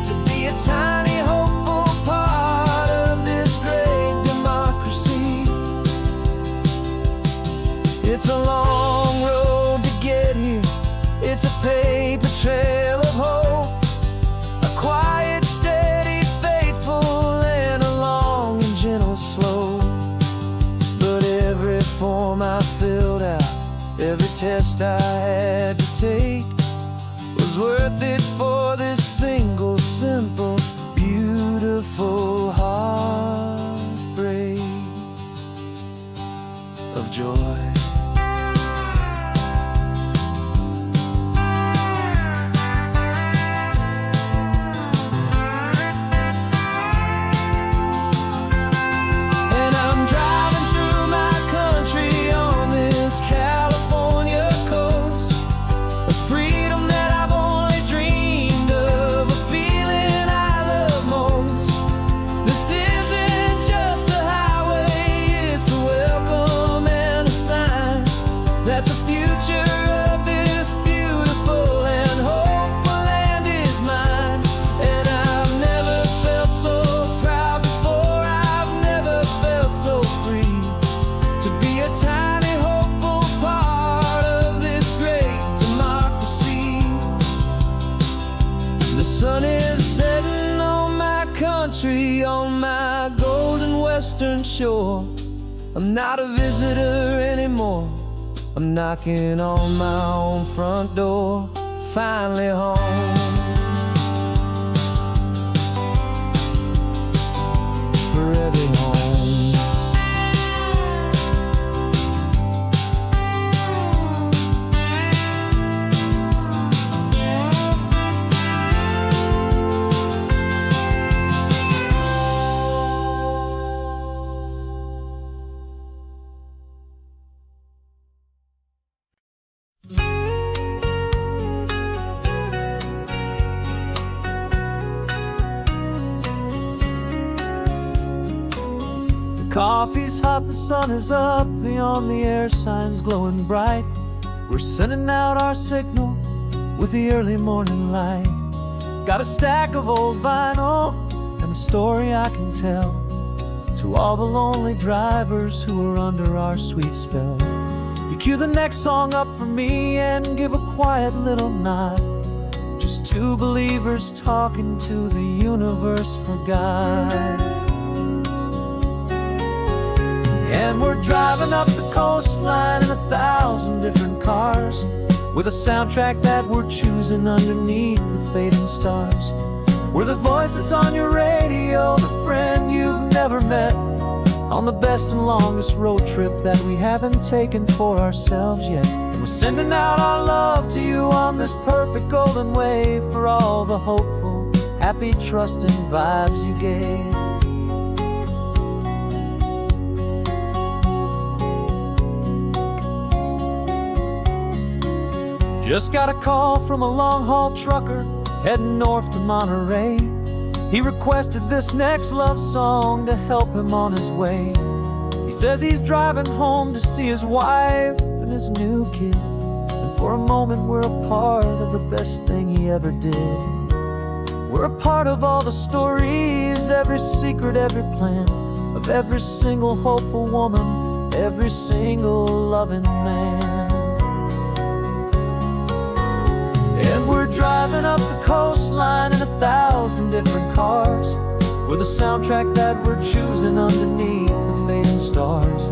S2: to be a tiny hopeful part of this great democracy. It's a long road to get here, it's a paper trail of hope, a quiet, steady, faithful, and a long and gentle slope. But every form I filled out, every test I had to take, was worth it for this single, simple, beautiful heartbreak of joy. And I'm driving through my country on this California coast, a freedom that I've only dreamed of, a feeling I love most. This isn't just a highway, it's a welcome and a sign that the future of this beautiful and hopeful land is mine. And I've never felt so proud before, I've never felt so free, to be a tiny hopeful part of this great democracy. The sun is setting on my country, on my golden western shore. I'm not a visitor anymore, I'm knocking on my own front door, finally home. For every home. Coffee's hot, the sun is up, the on-the-air sign's glowing bright. We're sending out our signal with the early morning light. Got a stack of old vinyl and a story I can tell to all the lonely drivers who are under our sweet spell. You cue the next song up for me and give a quiet little nod. Just two believers talking to the universe for God. And we're driving up the coastline in 1,000 different cars, with a soundtrack that we're choosing underneath the fading stars. We're the voice that's on your radio, the friend you've never met, on the best and longest road trip that we haven't taken for ourselves yet. And we're sending out our love to you on this perfect golden wave, for all the hopeful, happy, trusting vibes you gave. Just got a call from a long-haul trucker heading north to Monterey. He requested this next love song to help him on his way. He says he's driving home to see his wife and his new kid, and for a moment we're a part of the best thing he ever did. We're a part of all the stories, every secret, every plan, of every single hopeful woman, every single loving man. And we're driving up the coastline in 1,000 different cars, with a soundtrack that we're choosing underneath the fading stars.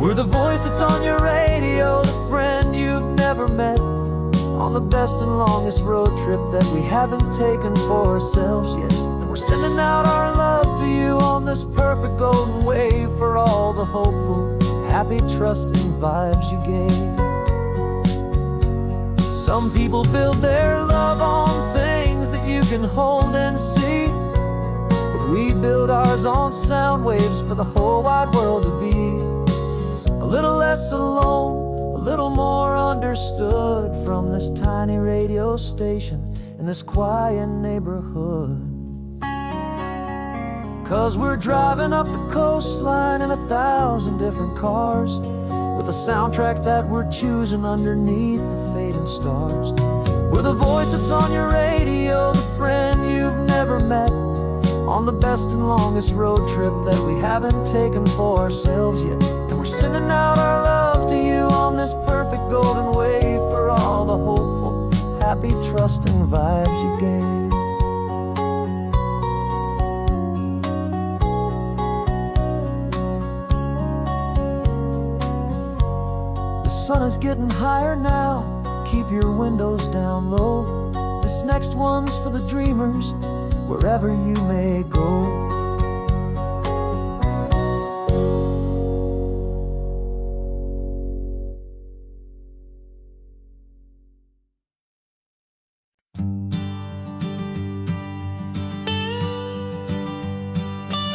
S2: We're the voice that's on your radio, the friend you've never met, on the best and longest road trip that we haven't taken for ourselves yet. And we're sending out our love to you on this perfect golden wave, for all the hopeful, happy, trusting vibes you gave. Some people build their love on things that you can hold and see, but we build ours on sound waves for the whole wide world to be a little less alone, a little more understood, from this tiny radio station in this quiet neighborhood. 'Cause we're driving up the coastline in 1,000 different cars, with a soundtrack that we're choosing underneath the fading stars. We're the voice that's on your radio, the friend you've never met, on the best and longest road trip that we haven't taken for ourselves yet. And we're sending out our love to you on this perfect golden wave, for all the hopeful, happy, trusting vibes you gave. The sun is getting higher now, keep your windows down low. This next one's for the dreamers, wherever you may go.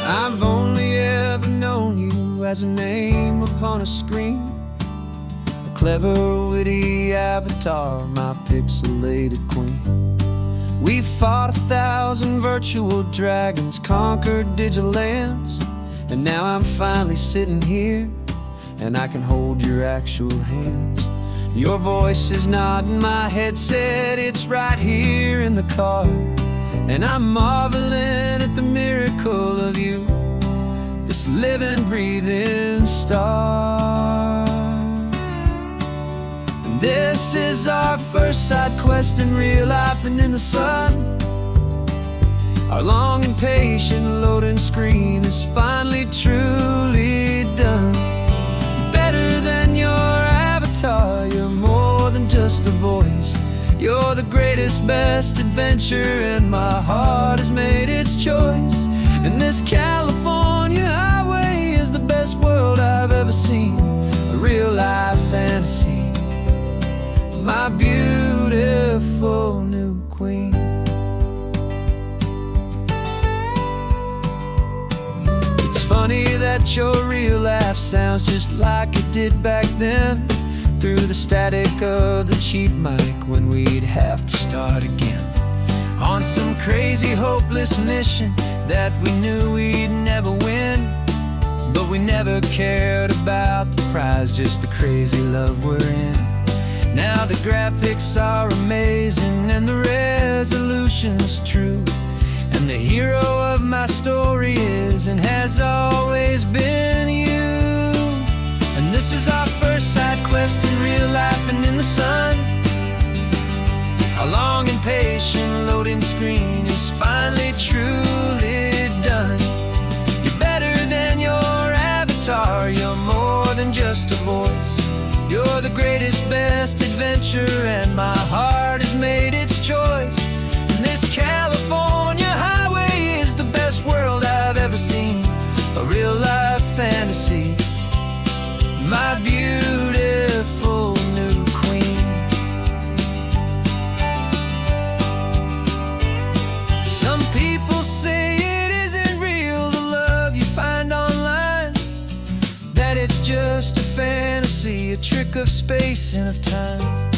S1: I've only ever known you as a name upon a screen, a clever, witty avatar, my pixelated queen. We fought 1,000 virtual dragons, conquered digital lands, and now I'm finally sitting here, and I can hold your actual hands. Your voice is not in my headset, it's right here in the car, and I'm marveling at the miracle of you, this living, breathing star. And this is our first side quest in real life and in the sun. Our long and patient loading screen is finally truly done. Better than your avatar, you're more than just a voice. You're the greatest, best adventure, and my heart has made its choice. And this California highway is the best world I've ever seen, a real life fantasy, my beautiful new queen. It's funny that your real life sounds just like it did back then, through the static of the cheap mic when we'd have to start again, on some crazy hopeless mission that we knew we'd never win. But we never cared about the prize, just the crazy love we're in. Now the graphics are amazing and the resolution's true, and the hero of my story is and has always been you. And this is our first side quest in real life and in the sun. Our long and patient loading screen is finally truly done. You're better than your avatar, you're more than just a voice. You're the greatest, best adventure, and my heart has made its choice. And this California highway is the best world I've ever seen, a real life fantasy, my beautiful new queen. Some people say it isn't real, the love you find online, that it's just a fantasy, a trick of space and of time.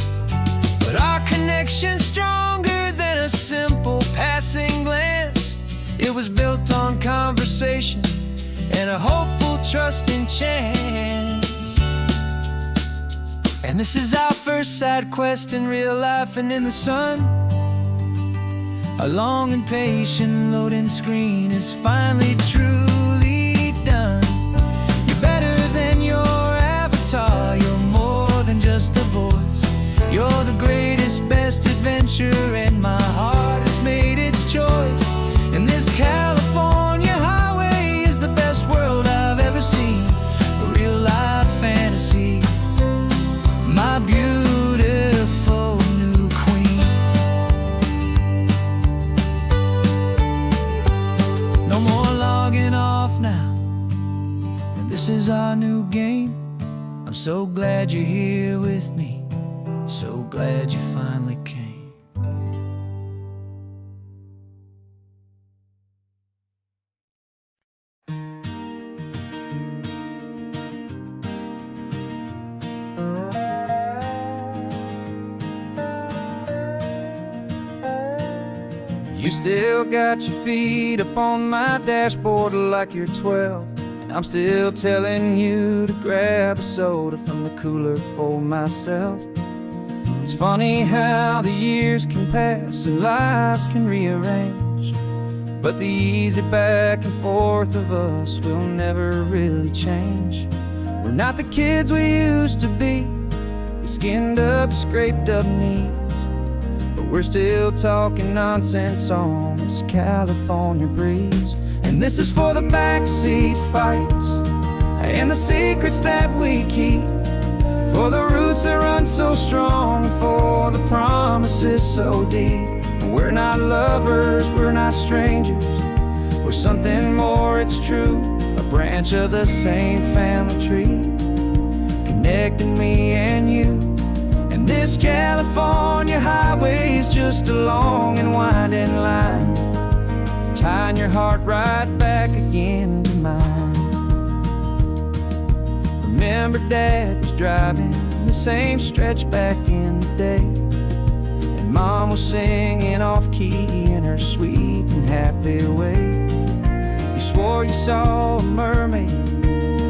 S1: But our connection's stronger than a simple passing glance. It was built on conversation and a hopeful, trusting chance. And this is our first side quest in real life and in the sun. Our long and patient loading screen is finally truly done. You're better than your avatar, you're more than just a voice. You're the greatest, best adventure, and my heart has made its choice. And this California highway is the best world I've ever seen, a real life fantasy, my beautiful new queen. No more logging off now, and this is our new game. I'm so glad you're here with me, so glad you finally came.
S2: You still got your feet up on my dashboard like you're 12, and I'm still telling you to grab a soda from the cooler for myself. It's funny how the years can pass and lives can rearrange, but the easy back and forth of us will never really change. We're not the kids we used to be, with skinned up, scraped up knees, but we're still talking nonsense on this California breeze. And this is for the backseat fights and the secrets that we keep, for the roots that run so strong, for the promises so deep. We're not lovers, we're not strangers, we're something more, it's true, a branch of the same family tree, connecting me and you. And this California highway is just a long and winding line, tying your heart right back again to mine. Remember Dad was driving the same stretch back in the day, and Mom was singing off-key in her sweet and happy way. You swore you saw a mermaid,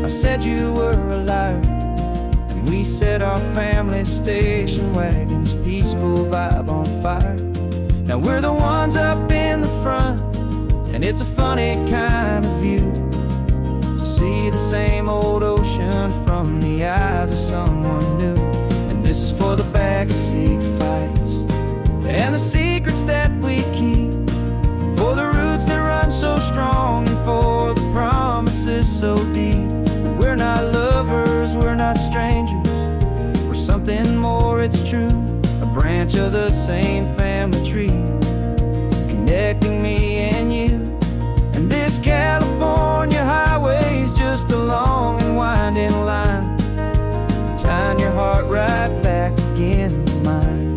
S2: I said you were a liar, and we set our family station wagon's peaceful vibe on fire. Now we're the ones up in the front, and it's a funny kind of view to see the same old ocean from the eyes of someone new. And this is for the backseat fights and the secrets that we keep, for the roots that run so strong, and for the promises so deep. We're not lovers, we're not strangers, we're something more, it's true, a branch of the same family tree, connecting me and you. And this California highway is just a long and winding line, tying your heart right back again to mine.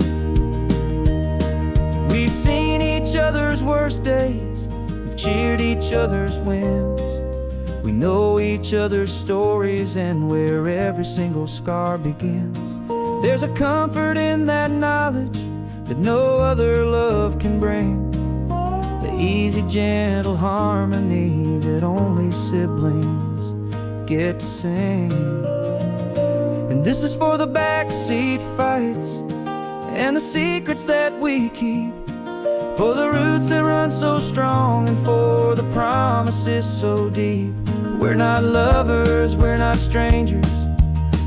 S2: We've seen each other's worst days, we've cheered each other's wins, we know each other's stories and where every single scar begins. There's a comfort in that knowledge that no other love can bring, the easy, gentle harmony that only siblings get to sing. And this is for the backseat fights and the secrets that we keep, for the roots that run so strong, and for the promises so deep. We're not lovers, we're not strangers,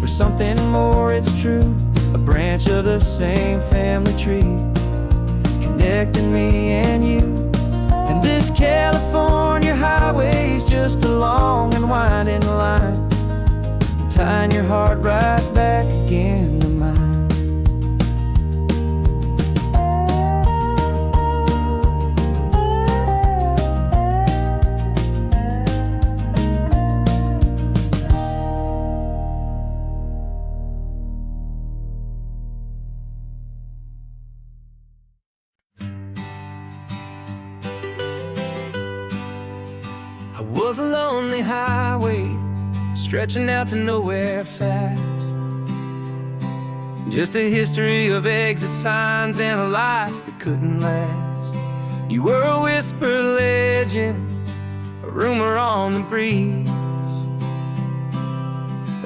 S2: we're something more, it's true, a branch of the same family tree, connecting me and you. And this California highway's just a long and winding line, tying your heart right back again to mine. I was a lonely highway stretching out to nowhere fast, just a history of exit signs and a life that couldn't last. You were a whisper legend, a rumor on the breeze,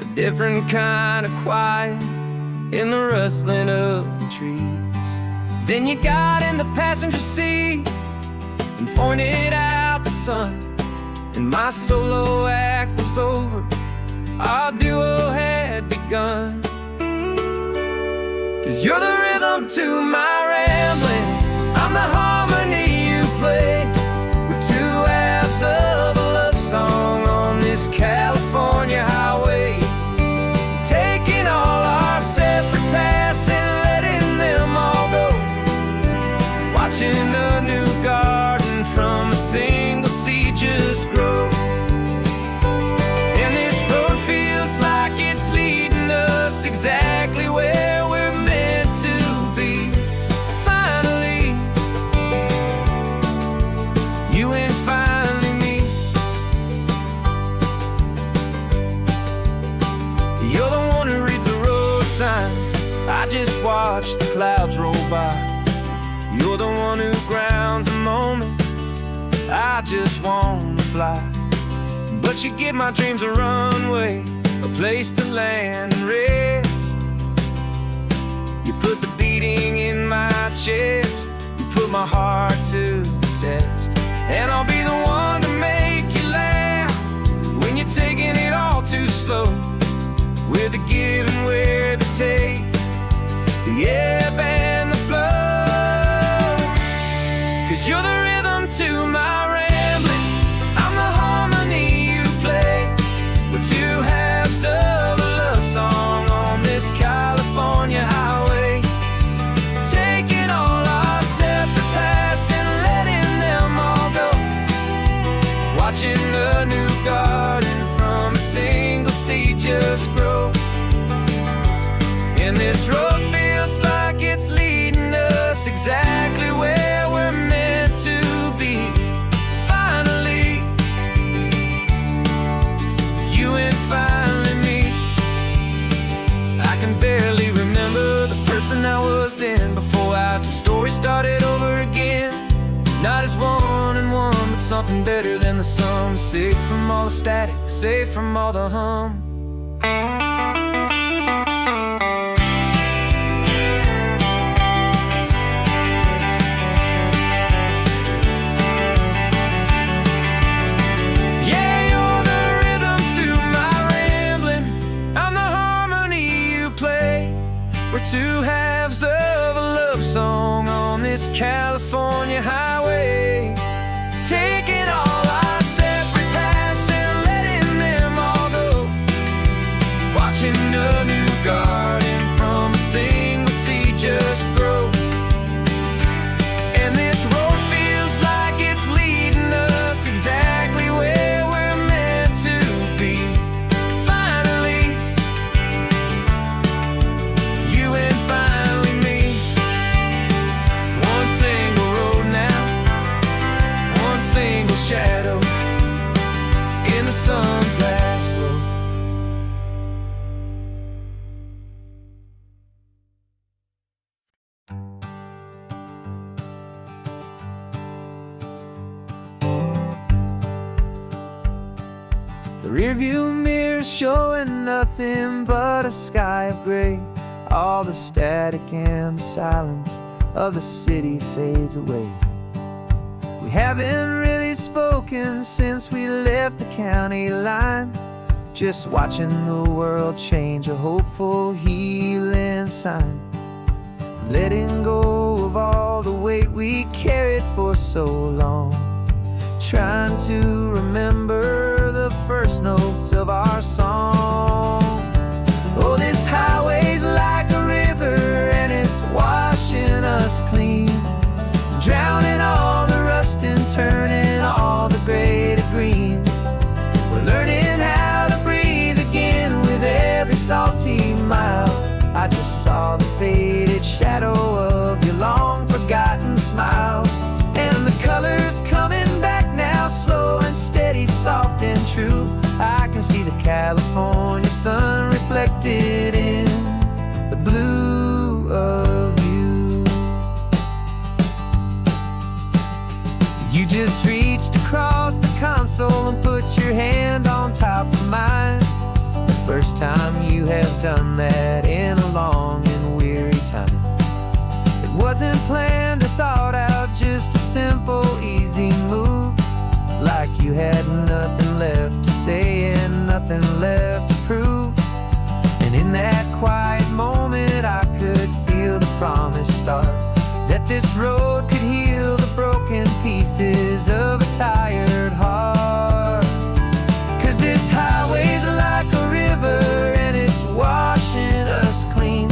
S2: a different kind of quiet in the rustling of the trees. Then you got in the passenger seat and pointed out the sun, and my solo act was over, our duo had begun. 'Cause you're the rhythm to my rambling, I'm the harmony you play. We're two halves of a love song on this California highway, taking all our separate paths and letting them all go, watching a new garden from a single seed just grow. And this road feels like it's leading us exactly where we're meant to be. Finally, you and finally me. You're the one who reads the road signs, I just watch the clouds roll by. You're the one who grounds a moment, I just wanna fly. But you give my dreams a runway, a place to land and rest. You put the beating in my chest, you put my heart to the test. And I'll be the one to make you laugh when you're taking it all too slow. We're the give and we're the take, the ebb and the flow. 'Cause you're the rhythm to my rambling, I'm the harmony you play. We're two halves of a love song on this California highway, taking all our separate paths and letting them all go, watching a new garden from a single seed just grow. And this road feels like it's leading us exactly where we're meant to be. Finally, you and finally me. I can barely remember the person I was then, before our two stories started over again. Not as one and one, but something better than the sum. Safe from all the static, safe from all the hum. We're two halves of a love song on this California highway, taking all our separate paths and letting them all go, watching a new garden from a single seed just grow. And this road feels like it's leading us exactly where we're meant to be. Finally, you and finally me. One single road now, one single shadow in the sun's last glow. The rearview mirror showing nothing but a sky of gray. All the static and the silence of the city fades away. We haven't really spoken since we left the county line, just watching the world change, a hopeful healing sign. letting go of all the weight we carried for so long, trying to remember the first notes of our song. Oh, this highway's like a river and it's washing us clean, drowning all the rust and turning all the gray to green. We're learning how to breathe again with every salty mile. I just saw the faded shadow of your long forgotten smile, and the colors coming back now, slow and steady, soft and true. I can see the California sun reflected in the blue of you. You just reached across the console and put your hand on top of mine. The first time you have done that in a long and weary time. It wasn't planned or thought out, just a simple, easy move. Like you had nothing left to say and nothing left to prove. And in that quiet moment I could feel the promise start, that this road could heal the broken pieces of a tired heart. 'Cause this highway's like a river and it's washing us clean,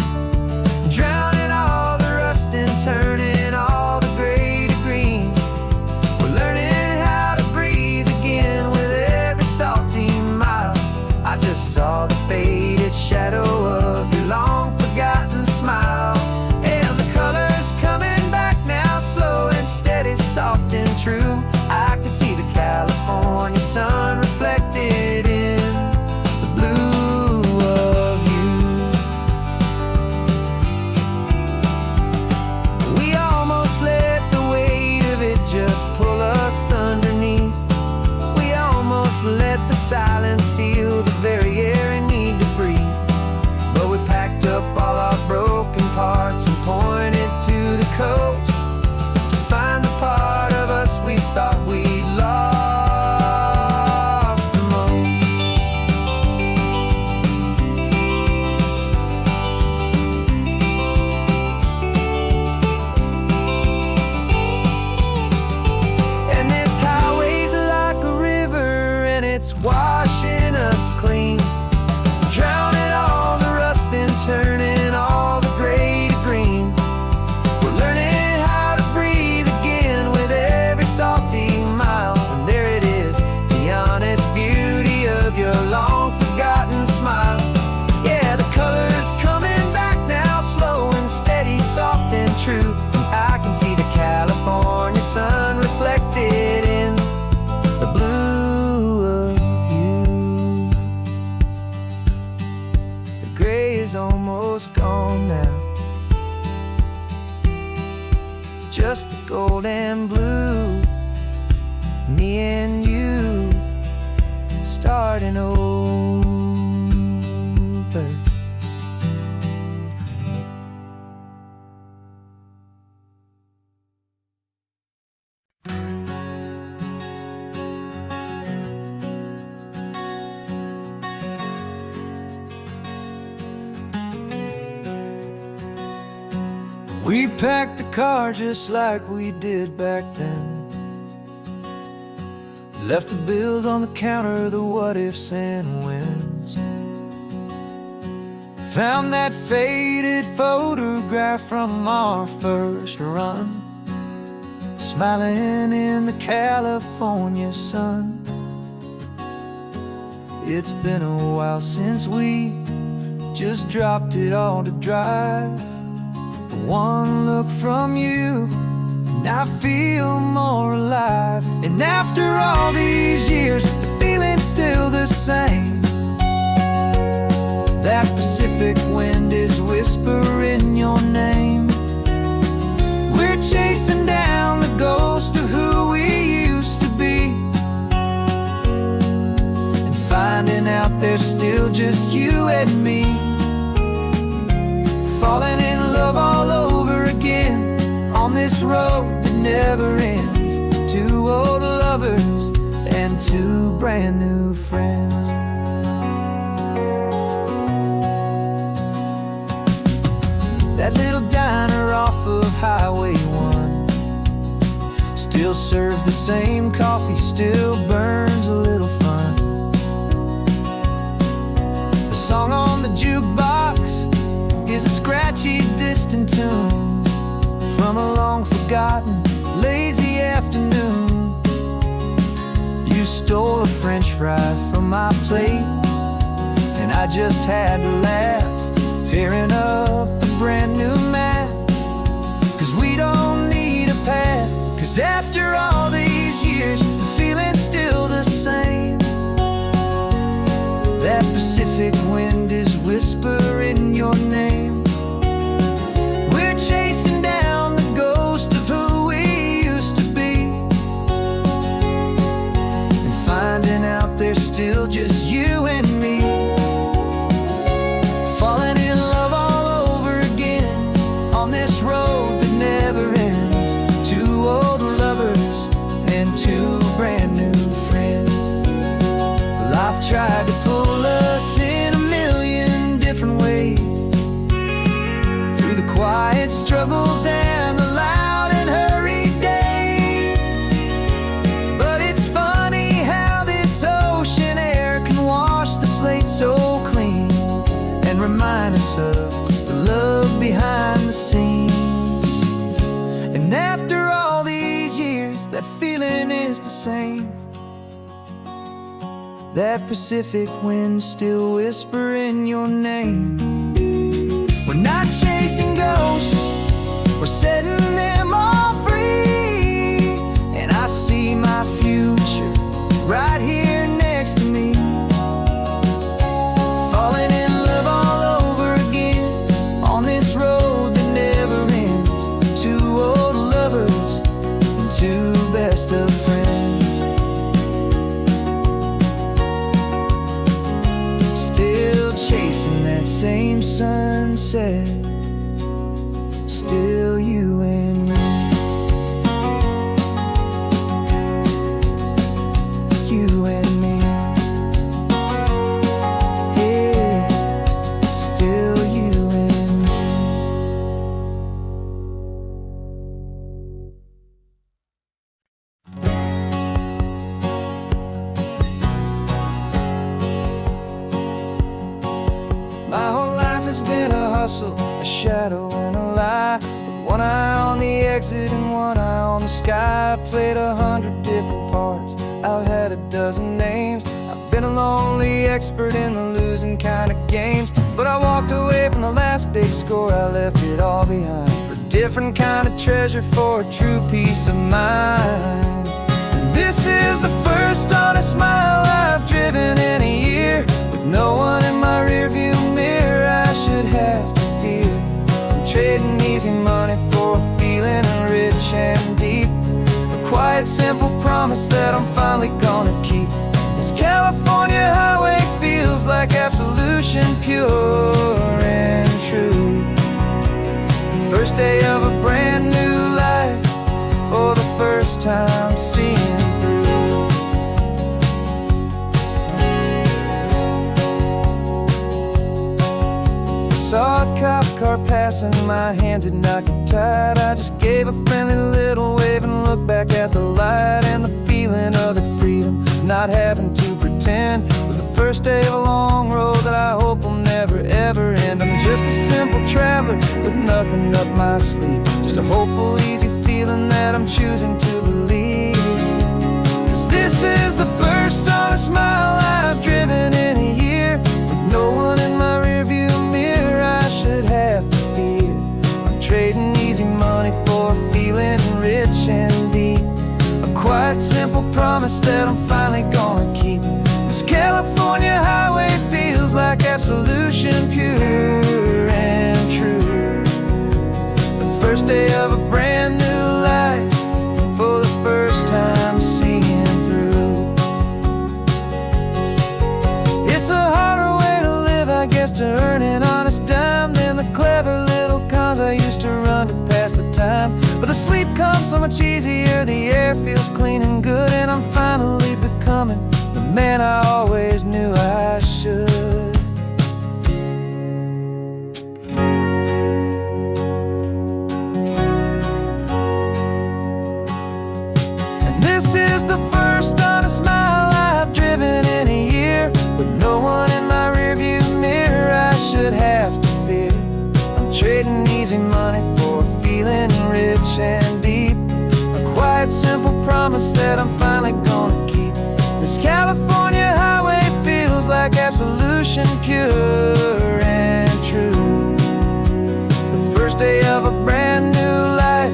S2: drowning all the rust and turning all the gray to green. We're learning how to breathe again with every salty mile. I just saw the faded shadow of your long forgotten smile, and the colors coming back now, slow and steady, soft and true. I can see the California sun reflected in the blue of you. We almost let the weight of it just pull us underneath. We almost let the silence steal the very air we need to breathe. But we packed up all our broken parts and pointed to the coast to find the part of us we thought we'd lost the most. And this highway's like a river and it's washing us clean, drowning all the rust and turning all the gray to green. We're learning how to breathe again with every salty mile. And there it is, the honest beauty of your long forgotten smile. Yeah, the colors coming back now, slow and steady, soft and true. I can see the California sun reflected in the blue of you. The gray is almost gone now, just the gold and blue. Me and you starting over. We packed the car just like we did back then, left the bills on the counter, the what ifs and whens. Found that faded photograph from our first run, smiling in the California sun. It's been a while since we just dropped it all to drive. One look from you and I feel more alive. And after all these years, the feeling's still the same. That Pacific wind is whispering your name. We're chasing down the ghost of who we used to be, and finding out there's still just you and me. Falling in love all over again on this road that never ends. Two old lovers and two brand new friends. That little diner of Highway 1. Still serves the same coffee, still burns a little fun. The song on the jukebox is a scratchy, distant tune from a long-forgotten, lazy afternoon. You stole a French fry from my plate, and I just had to laugh, tearing up the brand new map. 'Cause we don't need a path, 'cause after all these years, the feeling's still the same. That Pacific wind is whispering your name. We're chasing down the ghost of who we used to be, and finding out there's still just you and me. Falling in love all over again on this road that never ends. Two old lovers and two brand new friends. Life tried to pull us in a million different ways, through the quiet struggles and the loud and hurried days. But it's funny how this ocean air can wash the slate so clean and remind us of the love behind the scenes. And after all these years, that feeling is the same. That Pacific wind still whispering your name. We're not chasing ghosts, we're setting them all free. And I see my future right here next to me. Falling in love all over again on this road that never ends. Two old lovers and two best of friends. Still chasing that same sunset, still you and me. You and me. Yeah, still you and me. My whole life has been a hustle, a shadow and a lie, with one eye on the exit and one eye on the sky. I played 100 different parts, I've had a dozen names. I've been a lonely expert in the losing kind of games. But I walked away from the last big score, I left it all behind, for a different kind of treasure, for a true peace of mind. And this is the first honest mile I've driven in a year, with no one in my rearview mirror I should have to fear. I'm trading easy money for a feeling rich and deep, a quiet, simple promise that I'm finally gonna keep. This California highway feels like absolution, pure and true. The first day of a brand new life, for the first time seeing through. Saw a cop car passing, my hands had not got tied. I just gave a friendly little wave and looked back at the light. And the feeling of the freedom, not having to pretend, was the first day of a long road that I hope will never ever end. I'm just a simple traveler with nothing up my sleeve, just a hopeful, easy feeling that I'm choosing to believe. 'Cause this is the first honest mile I've driven in a year, with no one in my rearview mirror I should have to fear. I'm trading easy money for a feeling rich and deep, a quiet, simple promise that I'm finally gonna keep. This California highway feels like absolution, pure and true. The first day of a brand new life, for the first time seeing through. It's a harder way to live, I guess, to earn an honest dime than the clever little cons I used to run to pass the time. But the sleep comes so much easier, the air feels clean and good, and I'm finally becoming the man I always knew I should. the first honest mile I've driven in a year, with no one in my rearview mirror I should have to fear. I'm trading easy money for a feeling rich and deep, a quiet, simple promise that I'm finally gonna keep. This California highway feels like absolution, pure and true. The first day of a brand new life,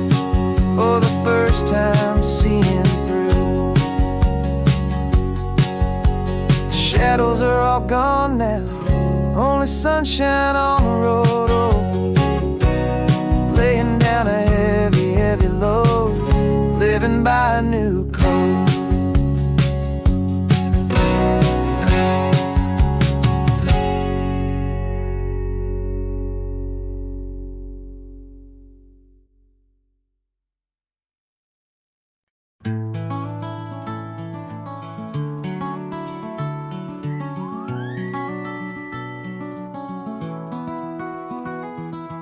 S2: for the first time seeing through. The shadows are all gone now, only sunshine on the road. Oh, laying down a heavy, heavy load, living by a new code.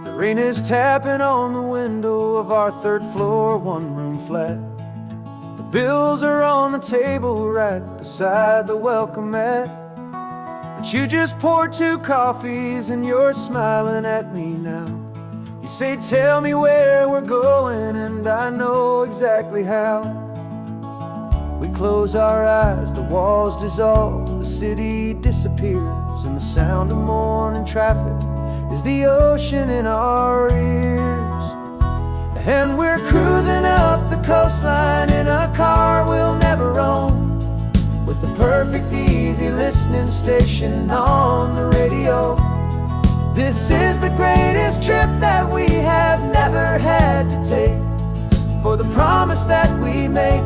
S2: The rain is tapping on the window of our third floor, one-room flat. The bills are on the table right beside the welcome mat. But you just poured 2 coffees and you're smiling at me now. You say, tell me where we're going, and I know exactly how. We close our eyes, the walls dissolve, the city disappears, and the sound of morning traffic is the ocean in our ears. And we're cruising up the coastline in a car we'll never own, with the perfect easy listening station on the radio. This is the greatest trip that we have never had to take, for the promise that we make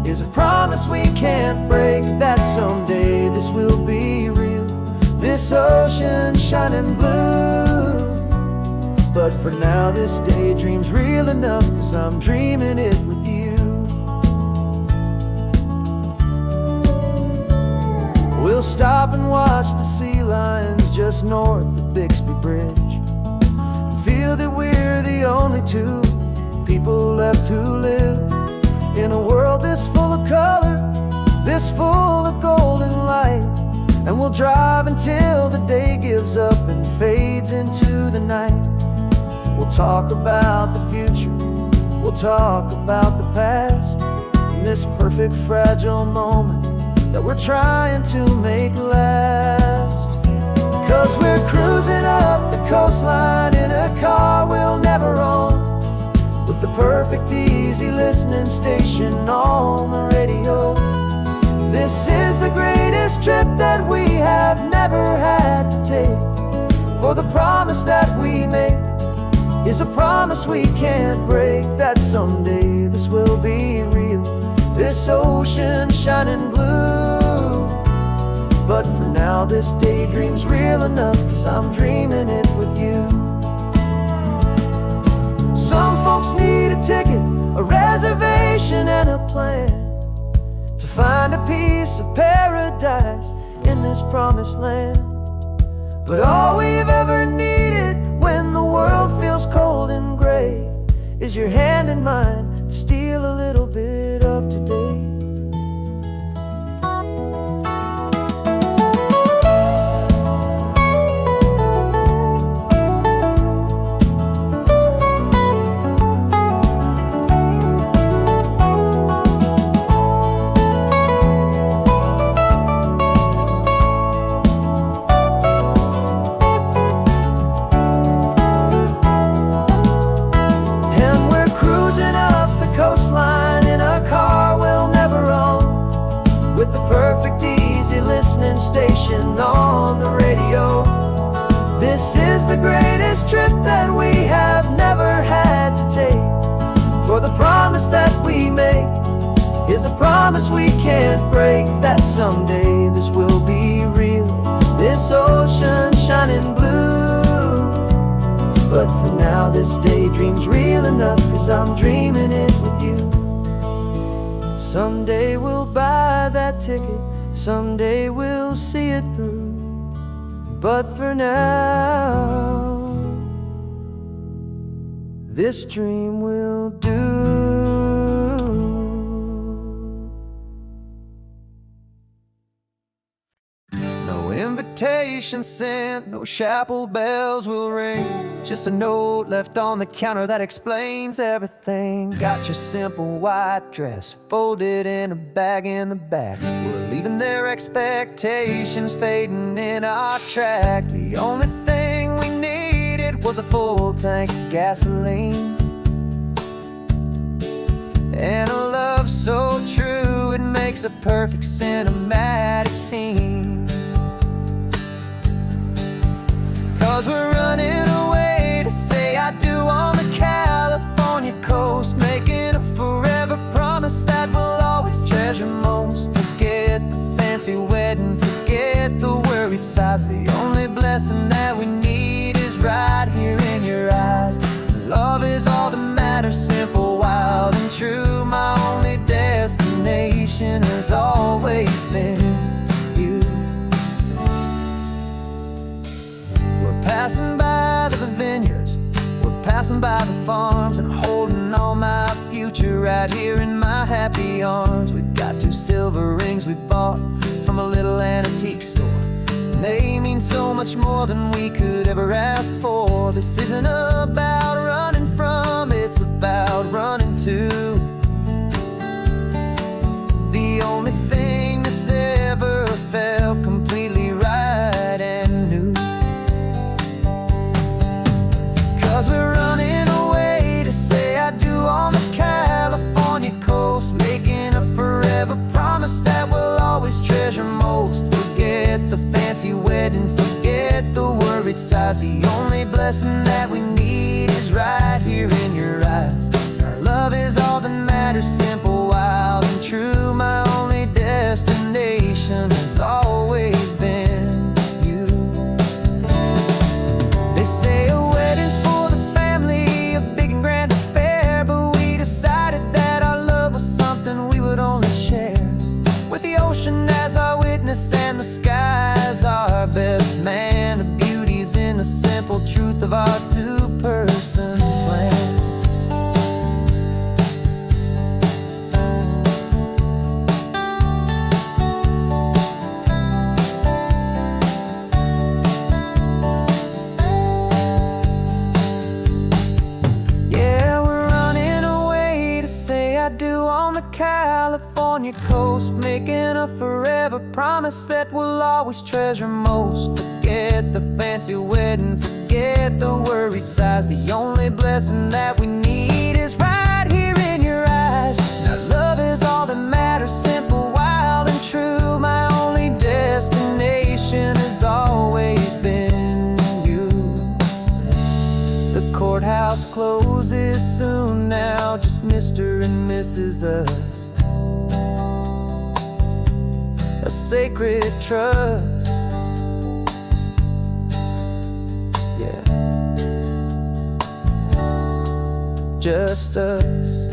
S2: is a promise we can't break, that someday this will be real, this ocean shining blue. But for now this daydream's real enough, 'cause I'm dreaming it with you. We'll stop and watch the sea lions just north of Bixby Bridge, and feel that we're the only 2 people left who live in a world this full of color, this full of golden light. And we'll drive until the day gives up and fades into the night. We'll talk about the future, we'll talk about the past, in this perfect fragile moment that we're trying to make last. 'Cause we're cruising up the coastline in a car we'll never own, with the perfect easy listening station on the radio. This is the greatest trip that we have never had to take, for the promise that we make is a promise we can't break, that someday this will be real, this ocean shining blue. But for now this daydream's real enough, 'cause I'm dreaming it with you. Some folks need a ticket, a reservation and a plan, to find a piece of paradise in this promised land. But all we've ever needed when the world feels cold and gray is your hand in mine to steal a little bit of today. Station on the radio. This is the greatest trip that we have never had to take, for the promise that we make is a promise we can't break, that someday this will be real, this ocean shining blue. But for now this daydream's real enough, 'cause I'm dreaming it with you. Someday we'll buy that ticket, someday we'll see it through. But for now, this dream will do. invitation sent, no chapel bells will ring. Just a note left on the counter that explains everything. Got your simple white dress folded in a bag in the back. We're leaving their expectations fading in our track. The only thing we needed was a full tank of gasoline, and a love so true it makes a perfect cinematic scene. 'Cause we're running away to say I do on the California coast, making a forever promise that we'll always treasure most. Forget the fancy wedding, forget the worried sighs. The only blessing that we need is right here in your eyes. Love is all that matters, simple, wild, and true. My only destination has always been you. We're passing by the vineyards, we're passing by the farms, and holding all my future right here in my happy arms. We've got 2 silver rings we bought from a little antique store. They mean so much more than we could ever ask for. This isn't about running from, it's about running to the only thing that's ever felt completely right and new. 'Cause we're running away to say I do on the California coast, making a forever promise that we'll always treasure most. Forget the fancy wedding, forget the worried sighs. The only blessing that we need is right here in your eyes. Our love is all that matters, simple, wild, and true. My only destination has always been you. They say a wedding's for the family, a big and grand affair, but we decided that our love was something we would only share with the ocean as our witness and the sky as our best man. The beauty's in the simple truth of our 2-person plan. Yeah, we're running away to say I do on the California coast, making a forever promise that we'll always treasure most. Forget the fancy wedding, forget the worried sighs. The only blessing that we need is right here in your eyes. Now love is all that matters, simple, wild, and true. My only destination has always been you. The courthouse closes soon now, just Mr. and Mrs. Us, a sacred trust. Yeah, just us.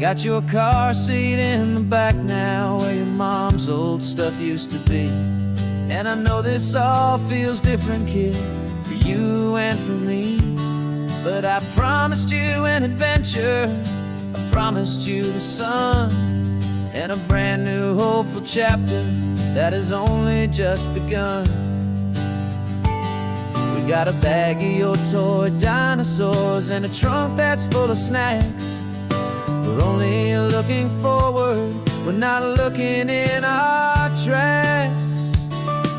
S2: Got your car seat in the back now, where your mom's old stuff used to be. And I know this all feels different, kid, for you and for me. But I promised you an adventure, I promised you the sun, and a brand new hopeful chapter that has only just begun. We got a bag of your toy dinosaurs and a trunk that's full of snacks. We're only looking forward, we're not looking in our tracks.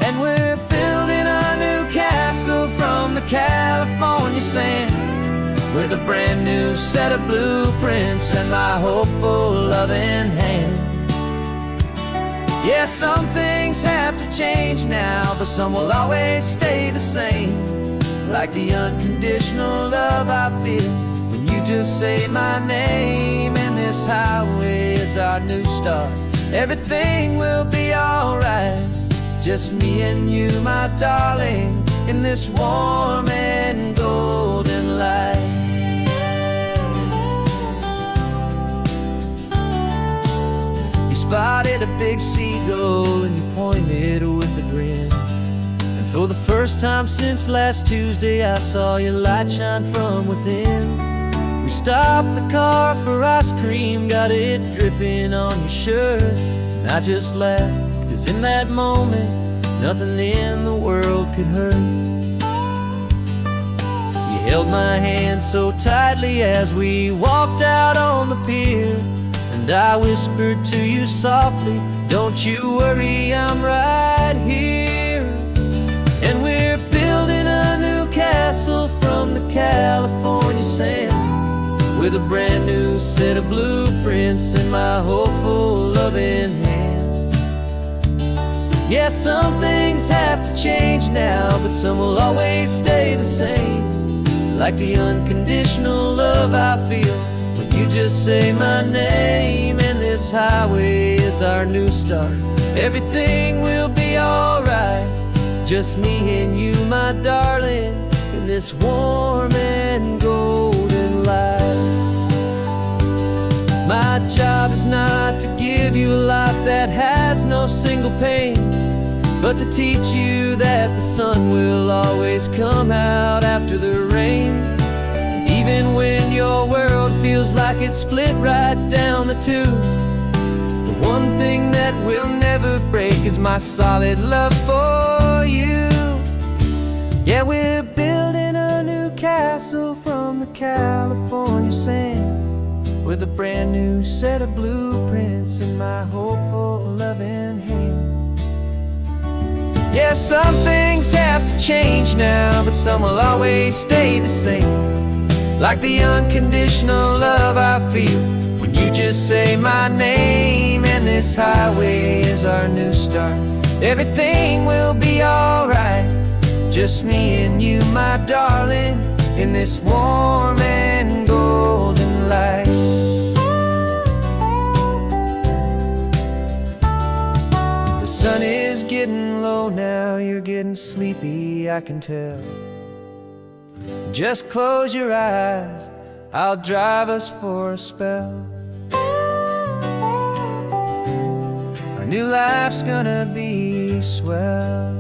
S2: And we're building a new castle from the California sand, with a brand new set of blueprints and my hopeful loving hand. Yeah, some things have to change now, but some will always stay the same. Like the unconditional love I feel when you just say my name. And this highway is our new start, everything will be alright. Just me and you, my darling, in this warm and golden light. spotted a big seagull and you pointed with a grin. And for the first time since last Tuesday, I saw your light shine from within. We stopped the car for ice cream, got it dripping on your shirt. And I just laughed, 'cause in that moment, nothing in the world could hurt. You held my hand so tightly as we walked out on the pier. And I whispered to you softly, don't you worry, I'm right here. And we're building a new castle from the California sand, with a brand new set of blueprints in my hopeful, loving hand. Yeah, some things have to change now, but some will always stay the same. Like the unconditional love I feel when you just say my name. And this highway is our new start. Everything will be alright, just me and you, my darling, in this warm and golden light. My job is not to give you a life that has no single pain, but to teach you that the sun will always come out after the rain. Even when your world feels like it's split right down the two, the one thing that will never break is my solid love for you. Yeah, we're building a new castle from the California sand, with a brand new set of blueprints in my hopeful, loving hand. Yeah, some things have to change now, but some will always stay the same. Like the unconditional love I feel when you just say my name. And this highway is our new start. Everything will be alright, just me and you, my darling, in this warm and golden light. The sun is getting low now, you're getting sleepy, I can tell. Just close your eyes, I'll drive us for a spell. Our new life's gonna be swell.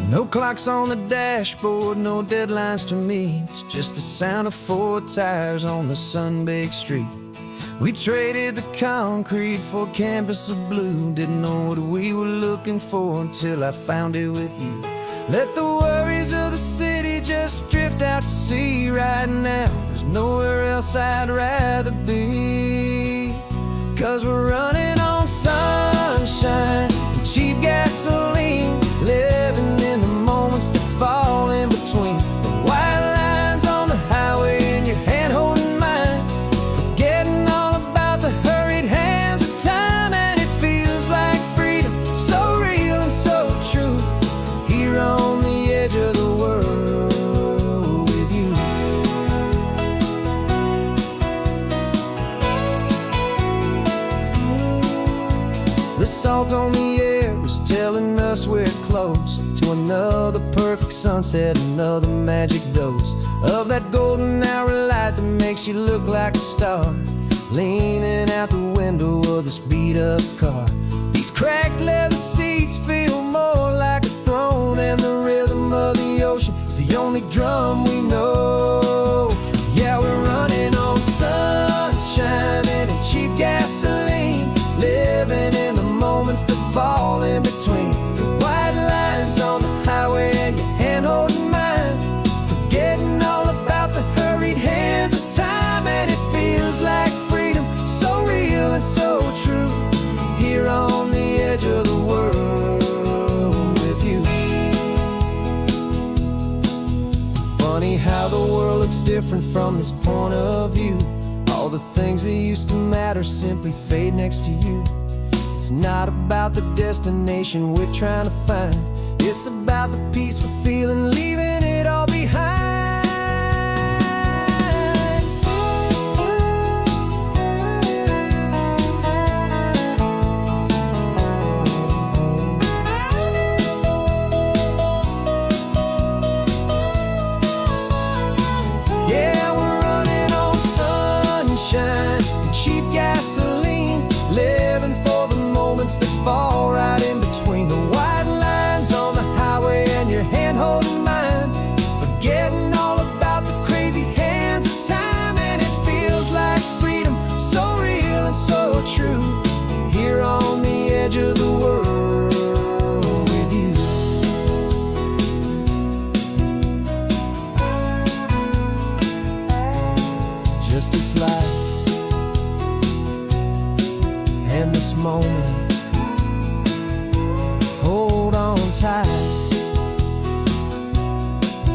S1: No clocks on the dashboard, no deadlines to meet. It's just the sound of 4 tires on the sun-baked street. We traded the concrete for a canvas of blue. Didn't know what we were looking for until I found it with you. Let the worries of the city just drift out to sea right now. There's nowhere else I'd rather be, 'cause we're running on sunshine and cheap gasoline, living in the moments that fall in between. The white lines on the highway and your hand holding mine, forgetting all about the hurried hands of time. And it feels like freedom, so real and so true, here on the edge of the world with you. The salt on the air was telling us we're close to another perfect sunset, another magic dose of that golden hour light that makes you look like a star, leaning out the window of this beat-up car. These cracked leather seats feel more like a throne, and the rhythm of the ocean is the only drum we know. Yeah, we're running on sunshine and cheap gasoline, living in the moments that fall in between. The white lines on the highway and your hand holding mine, forgetting all about the hurried hands of time. And it feels like freedom, so real and so true, here on the edge of the world with you. Funny how the world looks different from this point of view. All the things that used to matter simply fade next to you. It's not about the destination we're trying to find, it's about the peace we're feeling, leaving it all behind.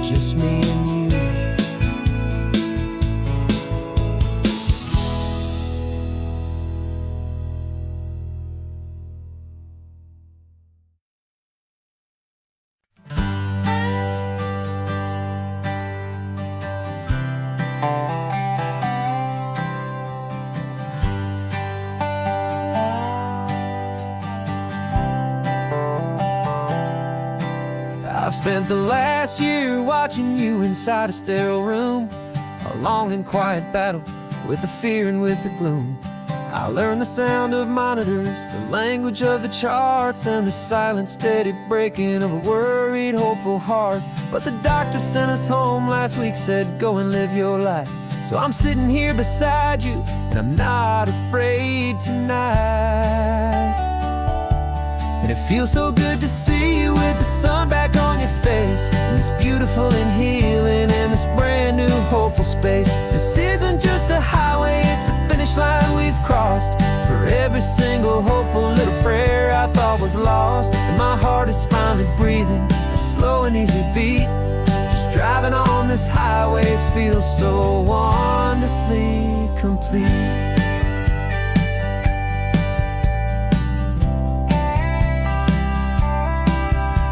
S2: just me and you. I've spent the last year watching you inside a sterile room, a long and quiet battle with the fear and with the gloom. I learned the sound of monitors, the language of the charts, and the silent, steady breaking of a worried, hopeful heart. But the doctor sent us home last week, said, go and live your life. So I'm sitting here beside you, and I'm not afraid tonight. And it feels so good to see you with the sun back on your face, and this beautiful and healing in this brand new hopeful space. This isn't just a highway, it's a finish line we've crossed. For every single hopeful little prayer I thought was lost, and my heart is finally breathing a slow and easy beat. Just driving on this highway feels so wonderfully complete.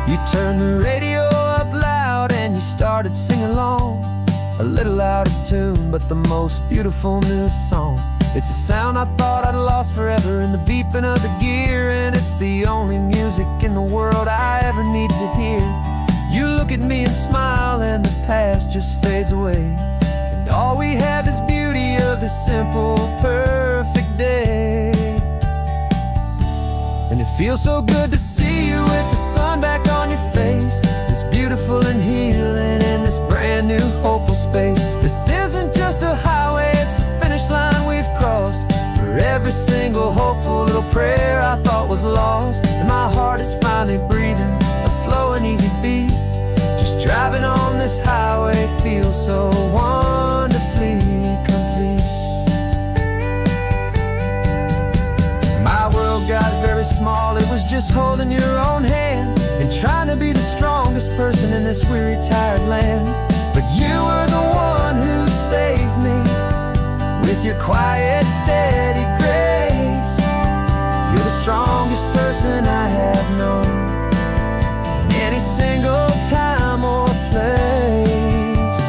S2: You turned the radio up loud and you started singing along, a little out of tune, but the most beautiful new song. It's a sound I thought I'd lost forever in the beeping of the gear, and it's the only music in the world I ever need to hear. You look at me and smile, and the past just fades away, and all we have is beauty of this simple, perfect day. And it feels so good to see you with the sun back on your face, this beautiful and healing in this brand new hopeful space. This isn't just a highway, it's a finish line we've crossed. For every single hopeful little prayer I thought was lost, and my heart is finally breathing a slow and easy beat. Just driving on this highway feels so wonderfully complete. My world got very small, it was just holding your own hand and trying to be the strongest person in this weary, tired land. But you were the one who saved me with your quiet, steady grace. You're the strongest person I have known in any single time or place.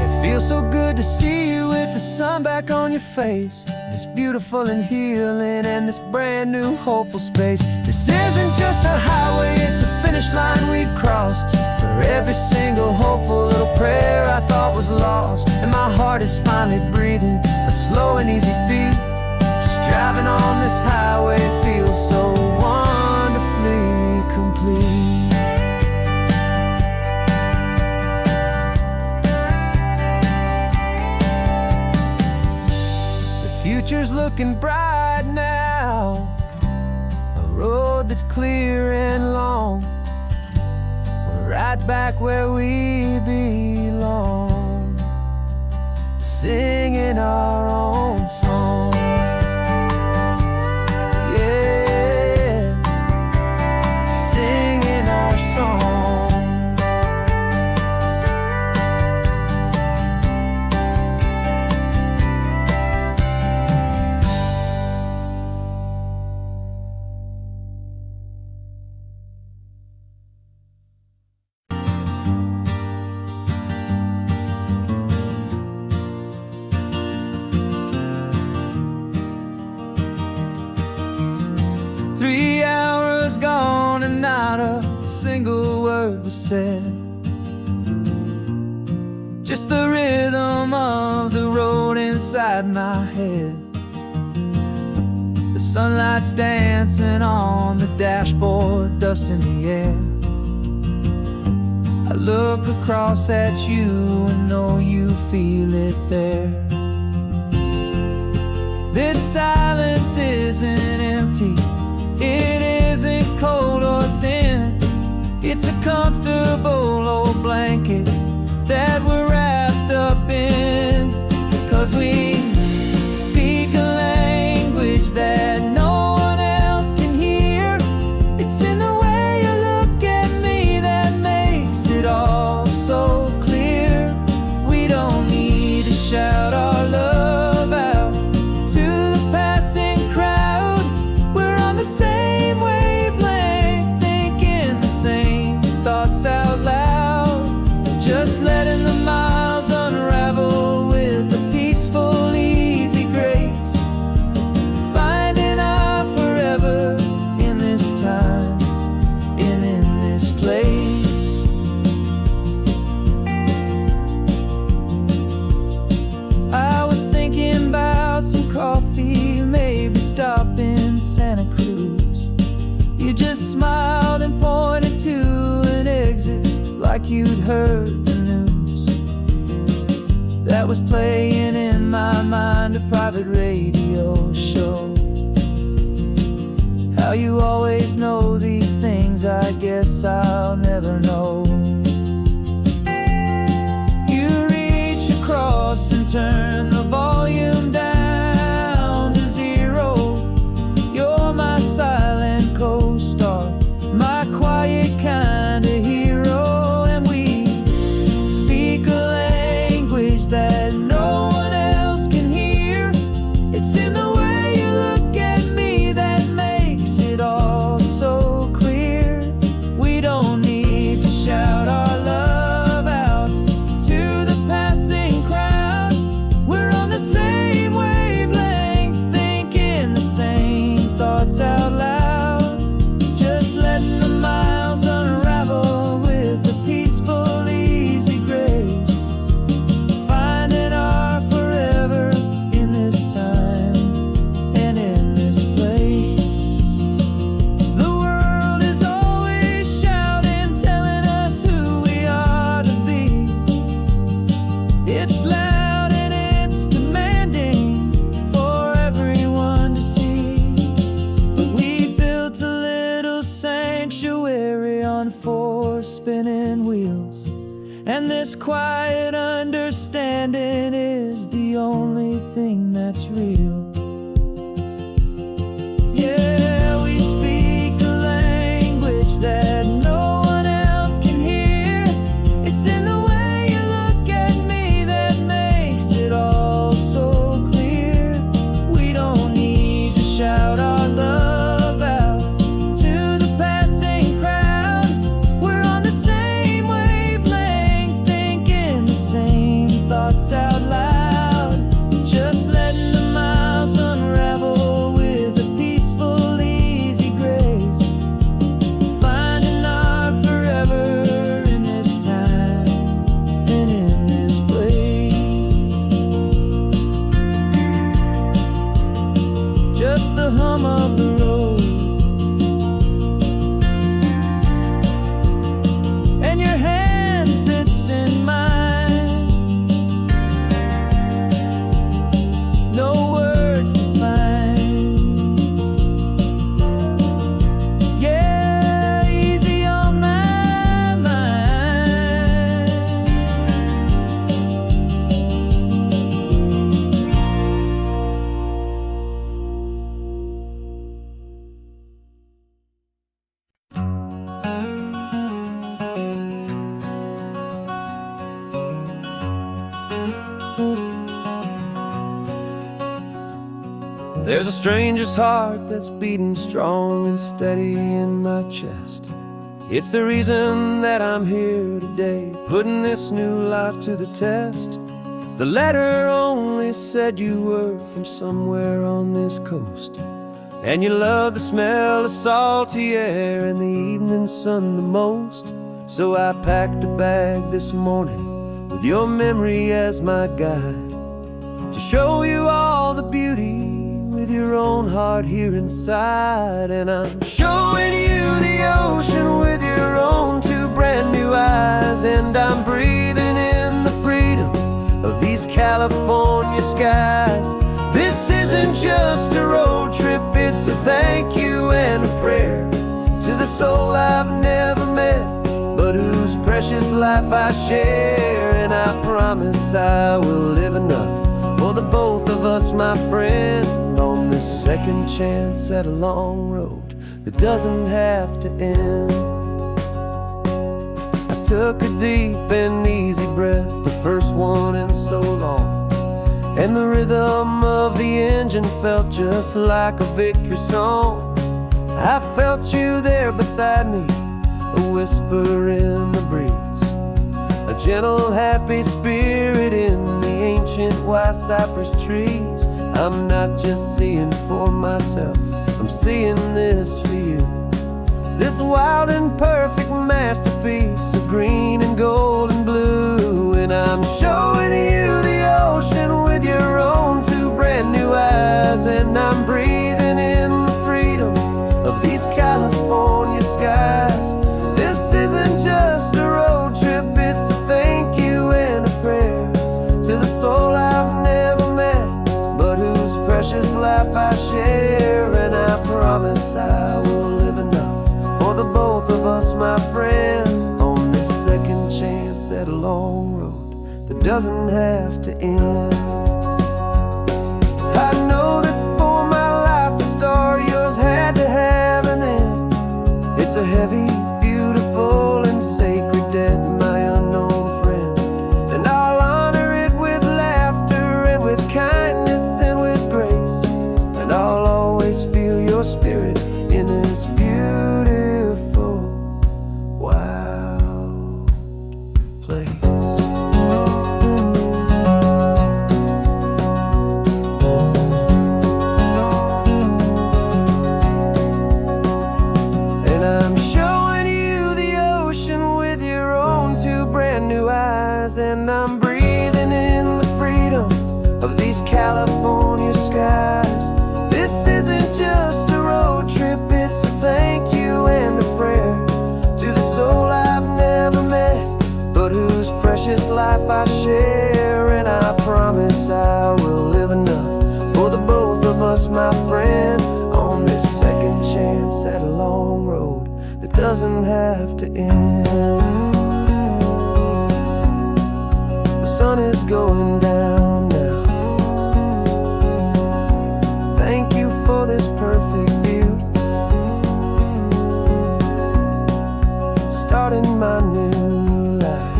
S2: It feels so good to see you with the sun back on your face, this beautiful and healing and this brand new hopeful space. This isn't just a highway, it's a finish line we've crossed. For every single hopeful little prayer I thought was lost, and my heart is finally breathing a slow and easy beat. Just driving on this highway feels so wonderfully complete. Future's looking bright now, a road that's clear and long. We're right back where we belong, singing our own song. Yeah, singing our song. Gone and not a single word was said, just the rhythm of the road inside my head. The sunlight's dancing on the dashboard, dust in the air. I look across at you and know you feel it there. This silence isn't empty, it isn't cold or thin. It's a comfortable old blanket that we're wrapped up in, 'cause we speak a language that no one else can hear. It's in the way you look at me that makes it all like you'd heard the news that was playing in my mind, a private radio show. How you always know these things, I guess I'll never know. You reach across and turn the volume down to 0. You're my silent co-star, my quiet kind of hero. And we speak a language that no one else can hear. It's in the way you look at me that makes it all so clear. We don't need to shout our love out to the passing crowd. We're on the same wavelength, thinking the same thoughts out loud. Just letting the miles unravel with a peaceful, easy grace. Finding our forever in this time and in this place. The world is always shouting, telling us who we are to be. It's loud and it's demanding for everyone to see. But we built a little sanctuary on 4 spinning wheels, and this quiet understanding is the only thing that's real. Yeah, we speak a language that no one else can hear. It's in the way you look at me that makes it all so clear. We don't need to shout our love out to the passing crowd. We're on the same wavelength, thinking the same thoughts out loud. Just letting the miles unravel with a peaceful, easy grace. Finding our forever in this time and in this place. Just the hum of the road and your hand fits in mine. No words to find. Yeah, easy on my mind. There's a stranger's heart that's beating strong and steady in my chest. It's the reason that I'm here today, putting this new life to the test. The letter only said you were from somewhere on this coast, and you love the smell of salty air and the evening sun the most. So I packed a bag this morning with your memory as my guide, to show you all the beauty with your own heart here inside. And I'm showing you the ocean with your own 2 brand new eyes. And I'm breathing in the freedom of these California skies. This isn't just a road trip, it's a thank you and a prayer to the soul I've never met, but whose precious life I share. And I promise I will live enough for the both of us, my friend, on this second chance at a long road that doesn't have to end. I took a deep and easy breath, the first one in so long, and the rhythm of the engine felt just like a victory song. I felt you there beside me, a whisper in the breeze, a gentle happy spirit in the ancient white cypress trees. I'm not just seeing for myself, I'm seeing this for you. This wild and perfect masterpiece of green and gold and blue. And I'm showing you the ocean with your own 2 brand new eyes. And I'm breathing in the freedom of these California skies. This isn't just a road trip, my friend, on this second chance at a long road that doesn't have to end. I know that for my life to start, yours had to have an end. It's a heavy, beautiful, and sacred debt, my unknown friend, and I'll honor it with laughter and with kindness and with grace, and I'll always feel your spirit in this beautiful, wild place. And I'm showing you the ocean with your own two brand new eyes, and I'm breathing in the freedom of these California skies. This isn't just a road trip, it's a thank you and a prayer to the soul I've never met, but whose precious life I share. And I promise I will live enough for the both of us, my friend, on this second chance at a long road that doesn't have to end. The sun is going down now. Thank you for this perfect view, starting my new life,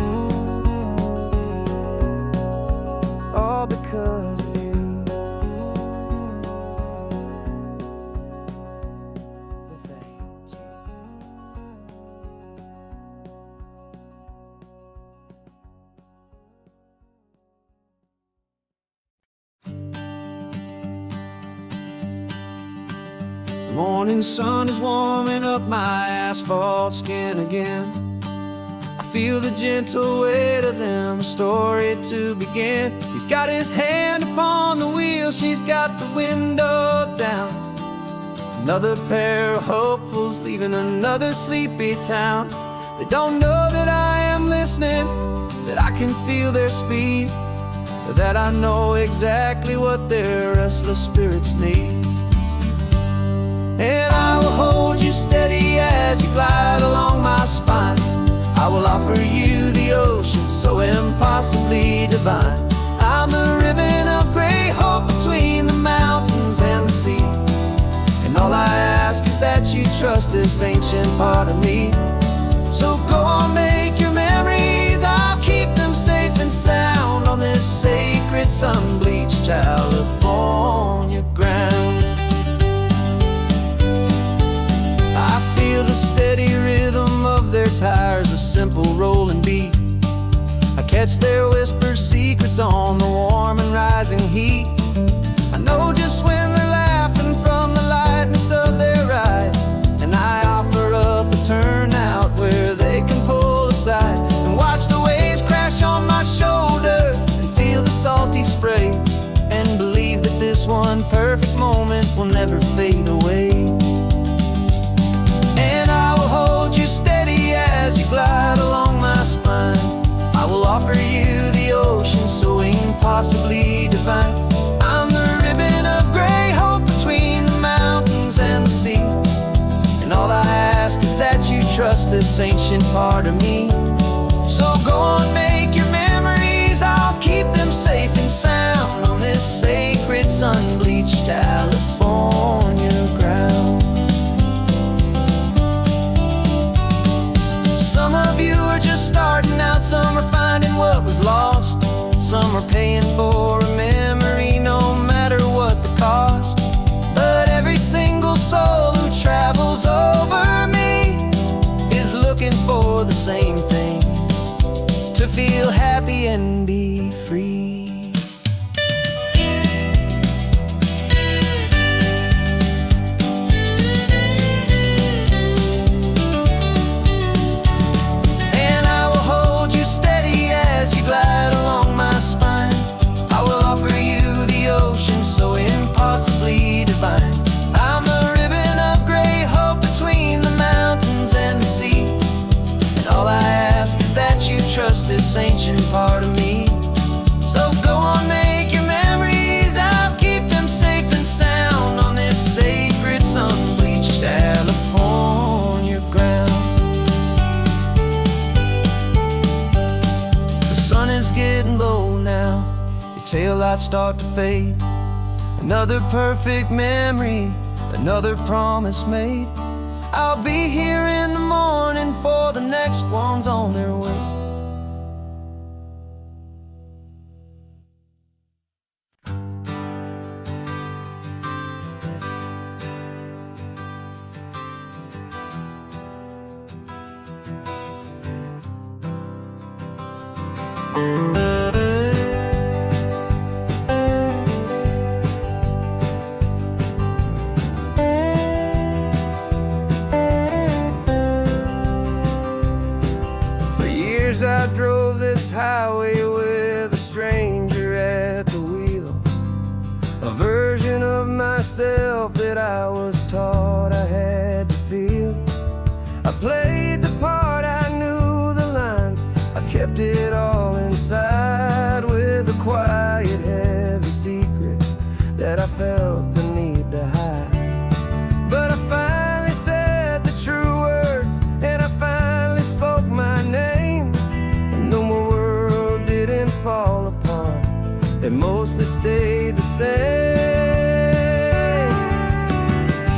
S2: all because of you. Thank you.
S1: The morning sun is warming up my asphalt skin again. I feel the gentle weight of them, a story to begin. He's got his hand upon the wheel, she's got the window down. Another pair of hopefuls leaving another sleepy town. They don't know that I am listening, that I can feel their speed, or that I know exactly what their restless spirits need. And I will hold you steady as you glide along my spine. I will offer you the ocean so impossibly divine. I'm the ribbon of gray hope between the mountains and the sea, and all I ask is that you trust this ancient part of me. So go on, make your memories, I'll keep them safe and sound on this sacred sun-bleached California ground. I feel the steady rhythm of their tires, a simple rolling beat. I catch their whispered secrets on the warm and rising heat. I know just when they're laughing from the lightness of their ride, and I offer up a turnout where they can pull aside and watch the waves crash on my shoulder and feel the salty spray, and believe that this one perfect moment will never fade away. And I will hold you steady as you glide along my spine. I will offer you the ocean so impossibly divine. I'm the ribbon of gray hope between the mountains and the sea, and all I ask is that you trust this ancient part of me. So go on, make your memories, I'll keep them safe and sound on this sacred sun-bleached California ground. Some of you are just starting out, some are finding what was lost, some are paying for a memory no matter what the cost. But every single soul who travels over me is looking for the same thing, to feel happy and be free. Trust this ancient part of me. So go on, make your memories, I'll keep them safe and sound on this sacred sun-bleached California ground.
S2: getting low now. Your taillights start to fade. Another perfect memory, another promise made. I'll be here in the morning for the next ones on their way. I drove this highway with a stranger at the wheel, a version of myself that I was taught I had to feel. I played the part, I knew the lines, I kept it all inside with a quiet, heavy secret that I felt the need to hide. But I finally said the true words, and I finally spoke my name. Fall apart, they mostly stayed the same.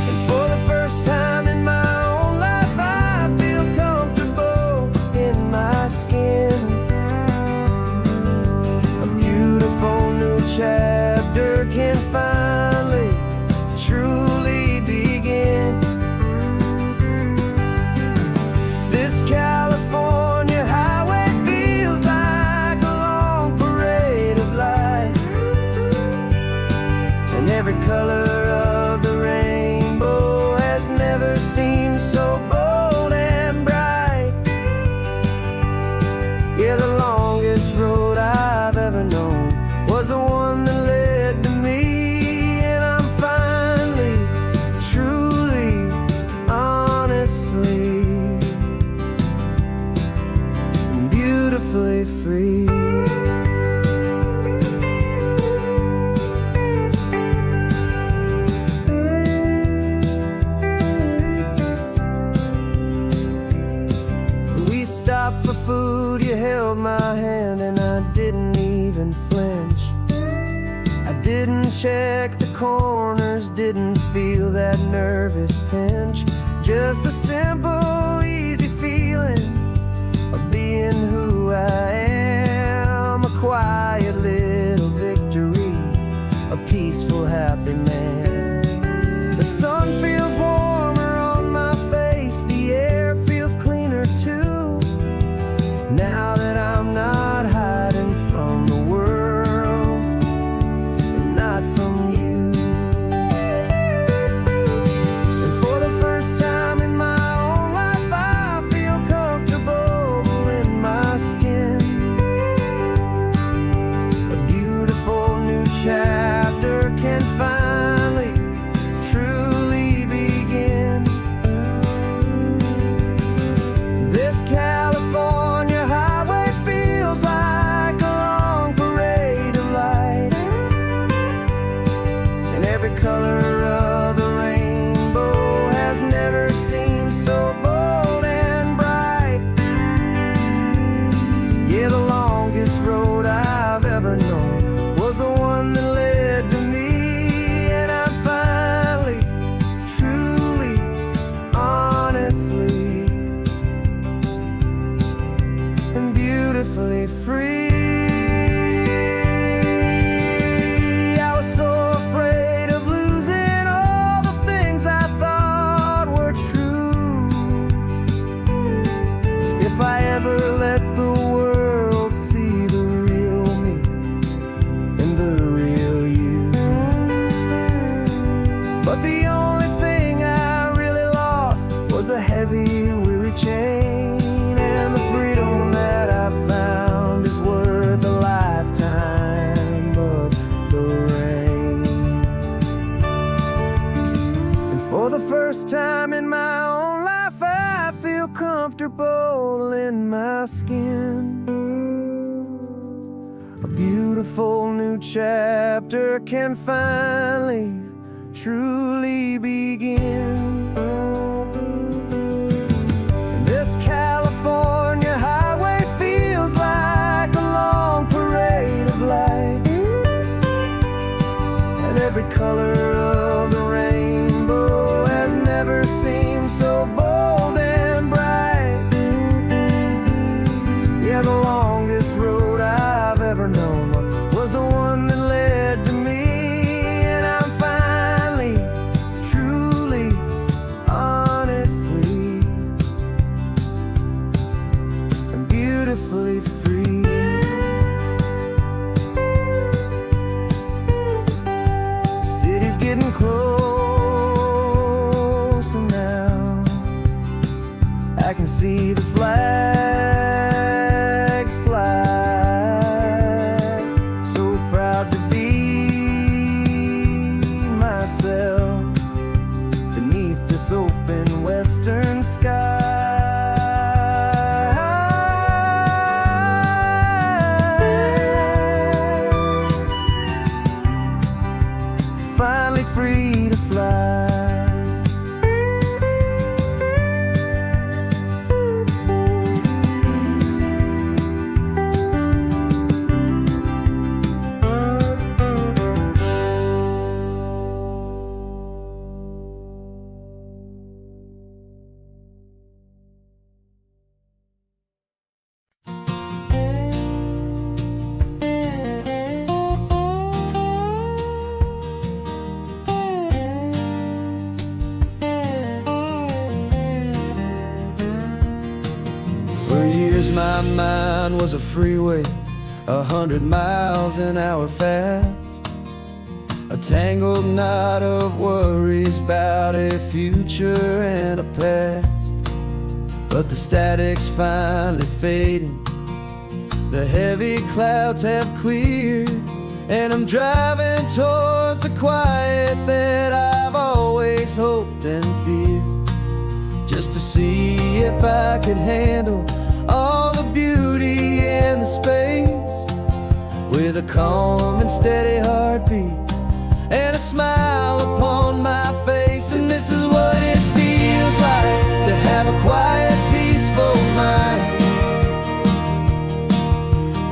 S2: And for the first time in my own life, I feel comfortable in my skin. A beautiful new chapter can finally, truly begin. This California highway feels like every color of the rainbow has never seemed so bold and bright. Yeah, the longest road I've ever known was the one that led to me. And I'm finally, truly, honestly, beautifully free. Stopped for food, you held my hand and I didn't even flinch. I didn't check the corners, didn't feel that nervous pinch. Just a simple, easy feeling of being who I am. A quiet little victory, a peaceful, happy man. The sun feels warmer on my face, the air feels cleaner too. Now that I'm not hiding from the world, and not from you. And for the first time in my own life, I feel comfortable in my skin. A beautiful new chapter can finally, truly begin. This California highway feels like a long parade of light, and every color of the rainbow has never seemed so bold and bright. Yeah, the longest road I've ever known was the one that led to me. And I'm finally, truly, honestly, and beautifully free. I was so afraid of losing all the things I thought were true. If I ever let the world see the real me and the real you. But the only thing I really lost was a heavy, weary chain. And the freedom that I found is worth a lifetime of the rain. And for the first time in my own life, I feel comfortable in my skin. A beautiful new chapter can finally, truly begin. This California highway feels like a long beautifully free. The city's getting closer now. I can see the flags fly. So proud to be myself beneath this open western sky. Finally free to fly. For years my mind was a freeway, 100 miles an hour fast. A tangled knot of worries about a future and a past. But the static's finally fading, the heavy clouds have cleared, and I'm driving towards the quiet that I've always hoped and feared. Just to see if I could handle all the beauty and the space, with a calm and steady heartbeat and a smile upon my face. And this is what it feels like to have a quiet, peaceful mind.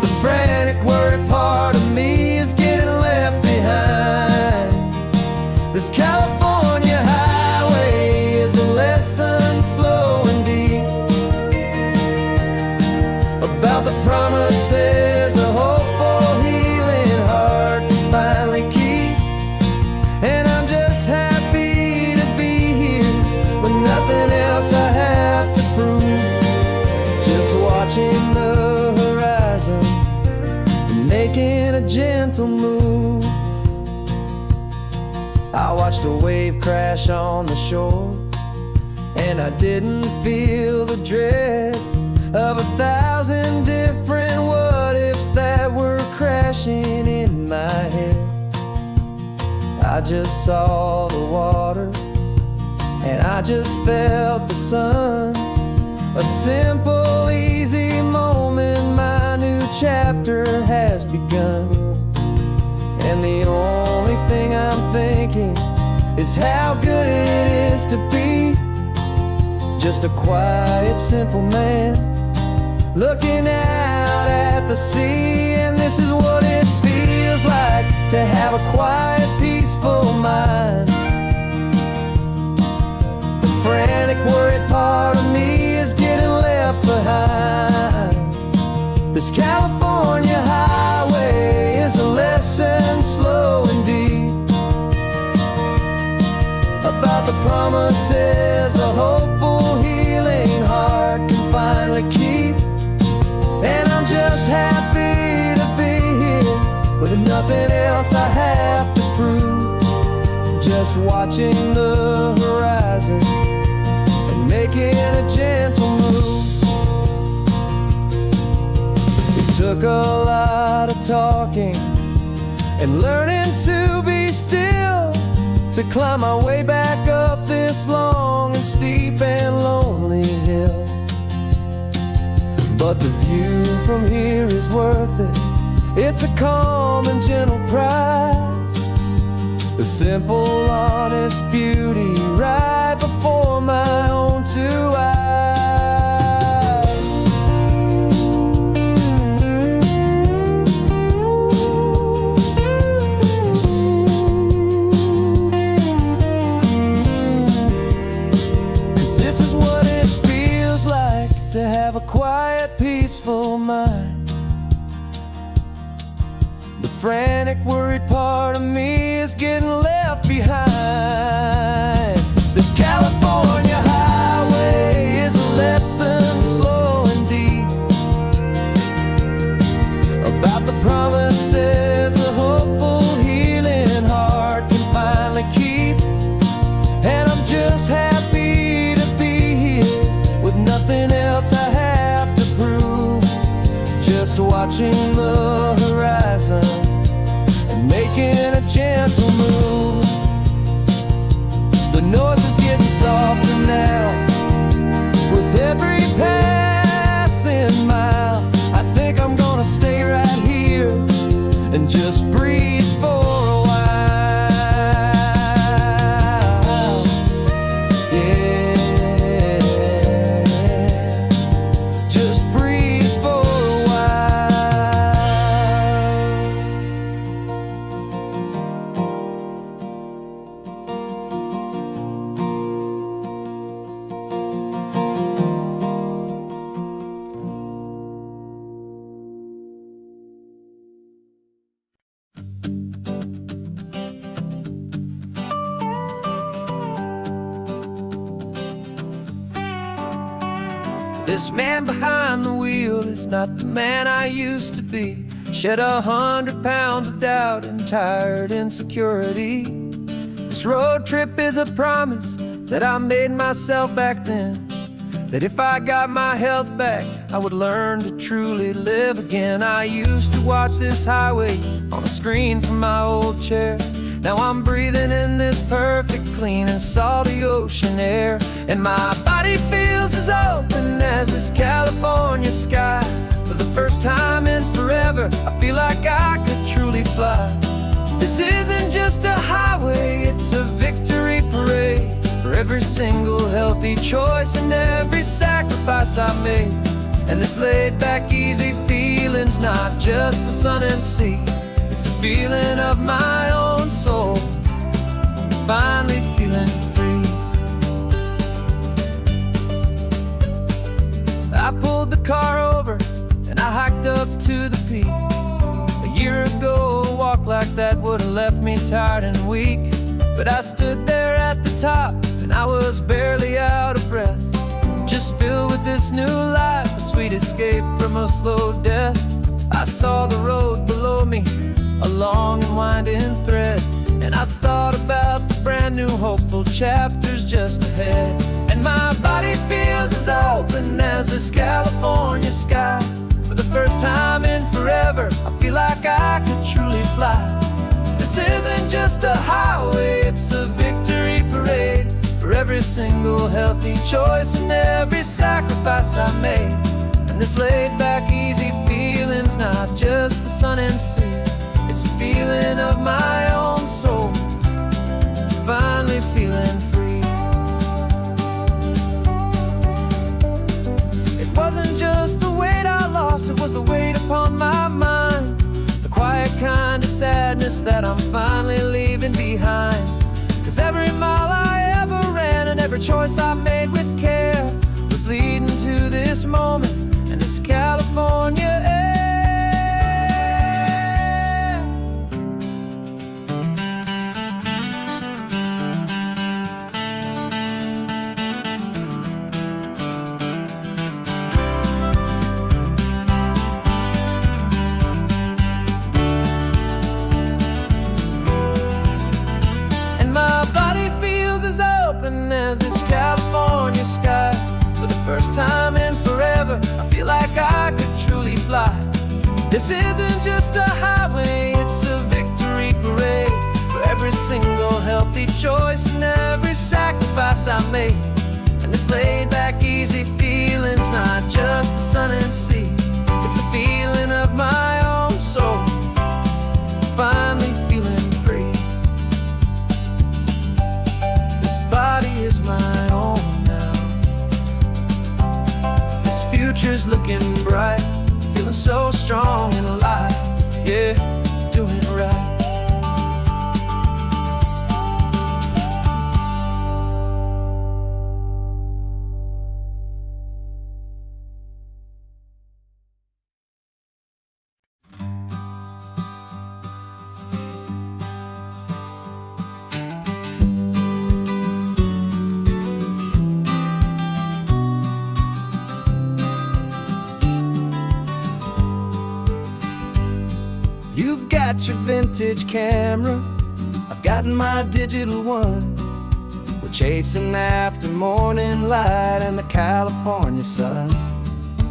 S2: The frantic, worried part of me is getting left behind. This California highway is a lesson slow and deep about the promises a hopeful, healing heart can finally keep. And I'm just happy to be here with nothing else I have to prove. Just watching the horizon and making a gentle move. I watched a wave crash on the shore, and I didn't feel the dread of 1,000 different what-ifs that were crashing in my head. I just saw the water, and I just felt the sun. A simple, easy moment, my new chapter has begun. And the only thing I'm thinking is how good it is to be just a quiet, simple man looking out at the sea. And this is what it feels like to have a quiet, peaceful mind. The frantic, worried part of me is getting left behind. This California highway is a lesson slow and deep about the promises a hopeful, healing heart can finally keep. And I'm just happy to be here with nothing else I have to prove. Just watching the horizon and making a gentle move. It took a lot of talking and learning to be still to climb my way back up this long and steep and lonely hill. But the view from here is worth it. It's a calm and gentle prize, the simple, honest beauty right before my own two eyes. This is what it feels like to have a quiet, peaceful mind. The frantic, worried part of me is getting left behind. This California highway is a lesson slow and deep the promises a hopeful, healing heart can finally keep. And I'm just happy to be here with nothing else I have to prove. Just watching the horizon and making a gentle move. The noise is getting softer now with every passing mile. I think I'm gonna stay right here and just breathe for a while. Yeah, just breathe for a This man behind the wheel is not the man I used to be. Shed 100 pounds of doubt and tired insecurity. This road trip is a promise that I made myself back then, that if I got my health back, I would learn to truly live again. I used to watch this highway on a screen from my old chair. Now I'm breathing in this perfect, clean and salty ocean air. And my body feels as open as this California sky. For the first time in forever, I feel like I could truly fly. This isn't just a highway, it's a victory parade. For every single healthy choice and every sacrifice I made. And this laid back, easy feeling's not just the sun and sea. It's the feeling of my own soul, finally feeling free. I pulled the car over and I hiked up to the peak. A year ago, a walk like that would have left me tired and weak. But I stood there at the top and I was barely out of breath, just filled with this new life, a sweet escape from a slow death. I saw the road below me, a long and winding thread, and I thought about the brand new hopeful chapters just ahead. And my body feels as open as this California sky. For the first time in forever, I feel like I could truly fly. This isn't just a highway, it's a victory parade. For every single healthy choice and every sacrifice I made. And this laid back, easy feeling's not just the sun and sea. It's a feeling of my own soul, finally feeling free. It wasn't just the weight I lost, it was the weight upon my mind. The quiet kind of sadness that I'm finally leaving behind. 'Cause every mile I ever ran and every choice I made with care was leading to this moment and this California air. As this California sky. For the first time in forever, I feel like I could truly fly. This isn't just a highway, it's a victory parade. For every single healthy choice and every sacrifice I made. And this laid back, easy feeling's not just the sun and sea. It's a feeling of my own soul, finally feeling free. Body is my own now. This future's looking bright, feeling so strong and alive. Yeah, doing right. got your vintage camera, I've gotten my digital one. We're chasing after morning light and the California sun.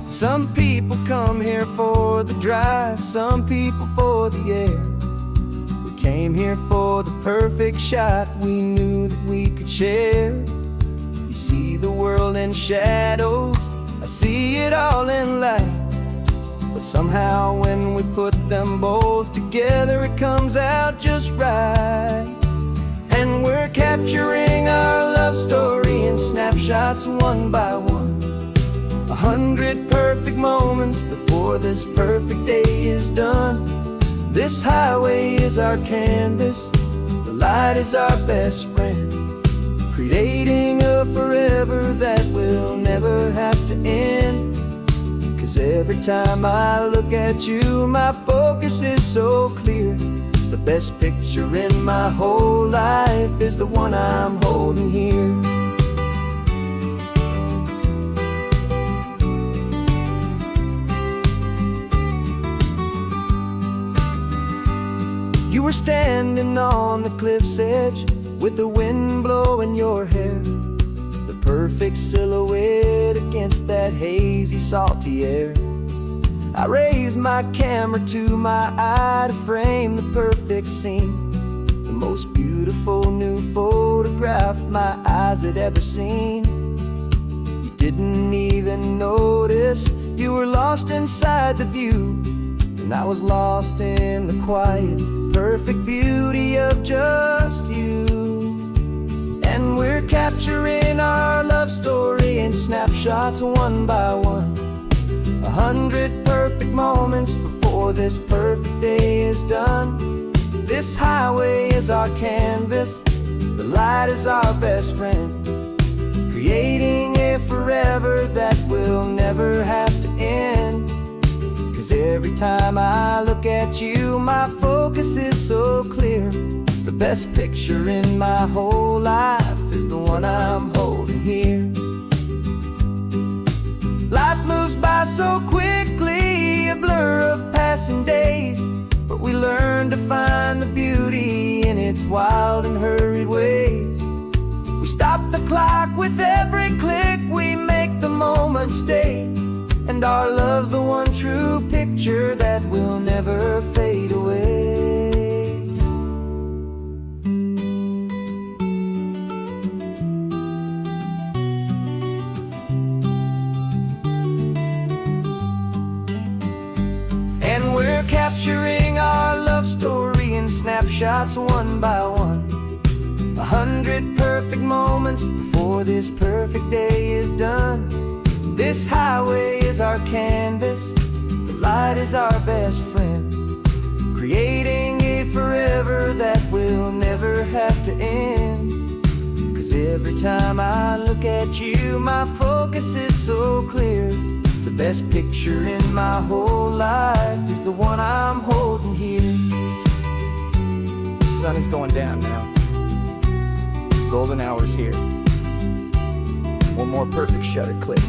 S2: Some people come here for the drive, some people for the air. We came here for the perfect shot we knew that we could share. You see the world in shadows, I see it all in light. But somehow when we put them both together, it comes out just right. And we're capturing our love story in snapshots one by one. 100 perfect moments before this perfect day is done. This highway is our canvas, the light is our best friend, creating a forever that will never have to end. 'Cause every time I look at you, my focus is so clear. The best picture in my whole life is the one I'm holding here. You were standing on the cliff's edge with the wind blowing your hair, the perfect silhouette against that hazy, salty air. I raised my camera to my eye to frame the perfect scene, the most beautiful new photograph my eyes had ever seen. You didn't even notice you were lost inside the view, and I was lost in the quiet, perfect beauty of just you. And we're capturing our love story in snapshots one by one. 100 perfect moments before this perfect day is done. This highway is our canvas, the light is our best friend, creating a forever that will never have to end. 'Cause every time I look at you, my focus is so clear. The best picture in my whole life is the one I'm holding here. Life moves by so quickly, a blur of passing days, but we learn to find the beauty in its wild and hurried ways. We stop the clock with every click, we make the moment stay, and our love's the one true picture that will never fade away. And we're capturing our love story in snapshots one by one. 100 perfect moments before this perfect day is done. This highway is our canvas, the light is our best friend, creating a forever that will never have to end. 'Cause every time I look at you, my focus is so clear. The best picture in my whole life is the one I'm holding here. The sun is going down now. Golden hour's here. One more perfect shutter click.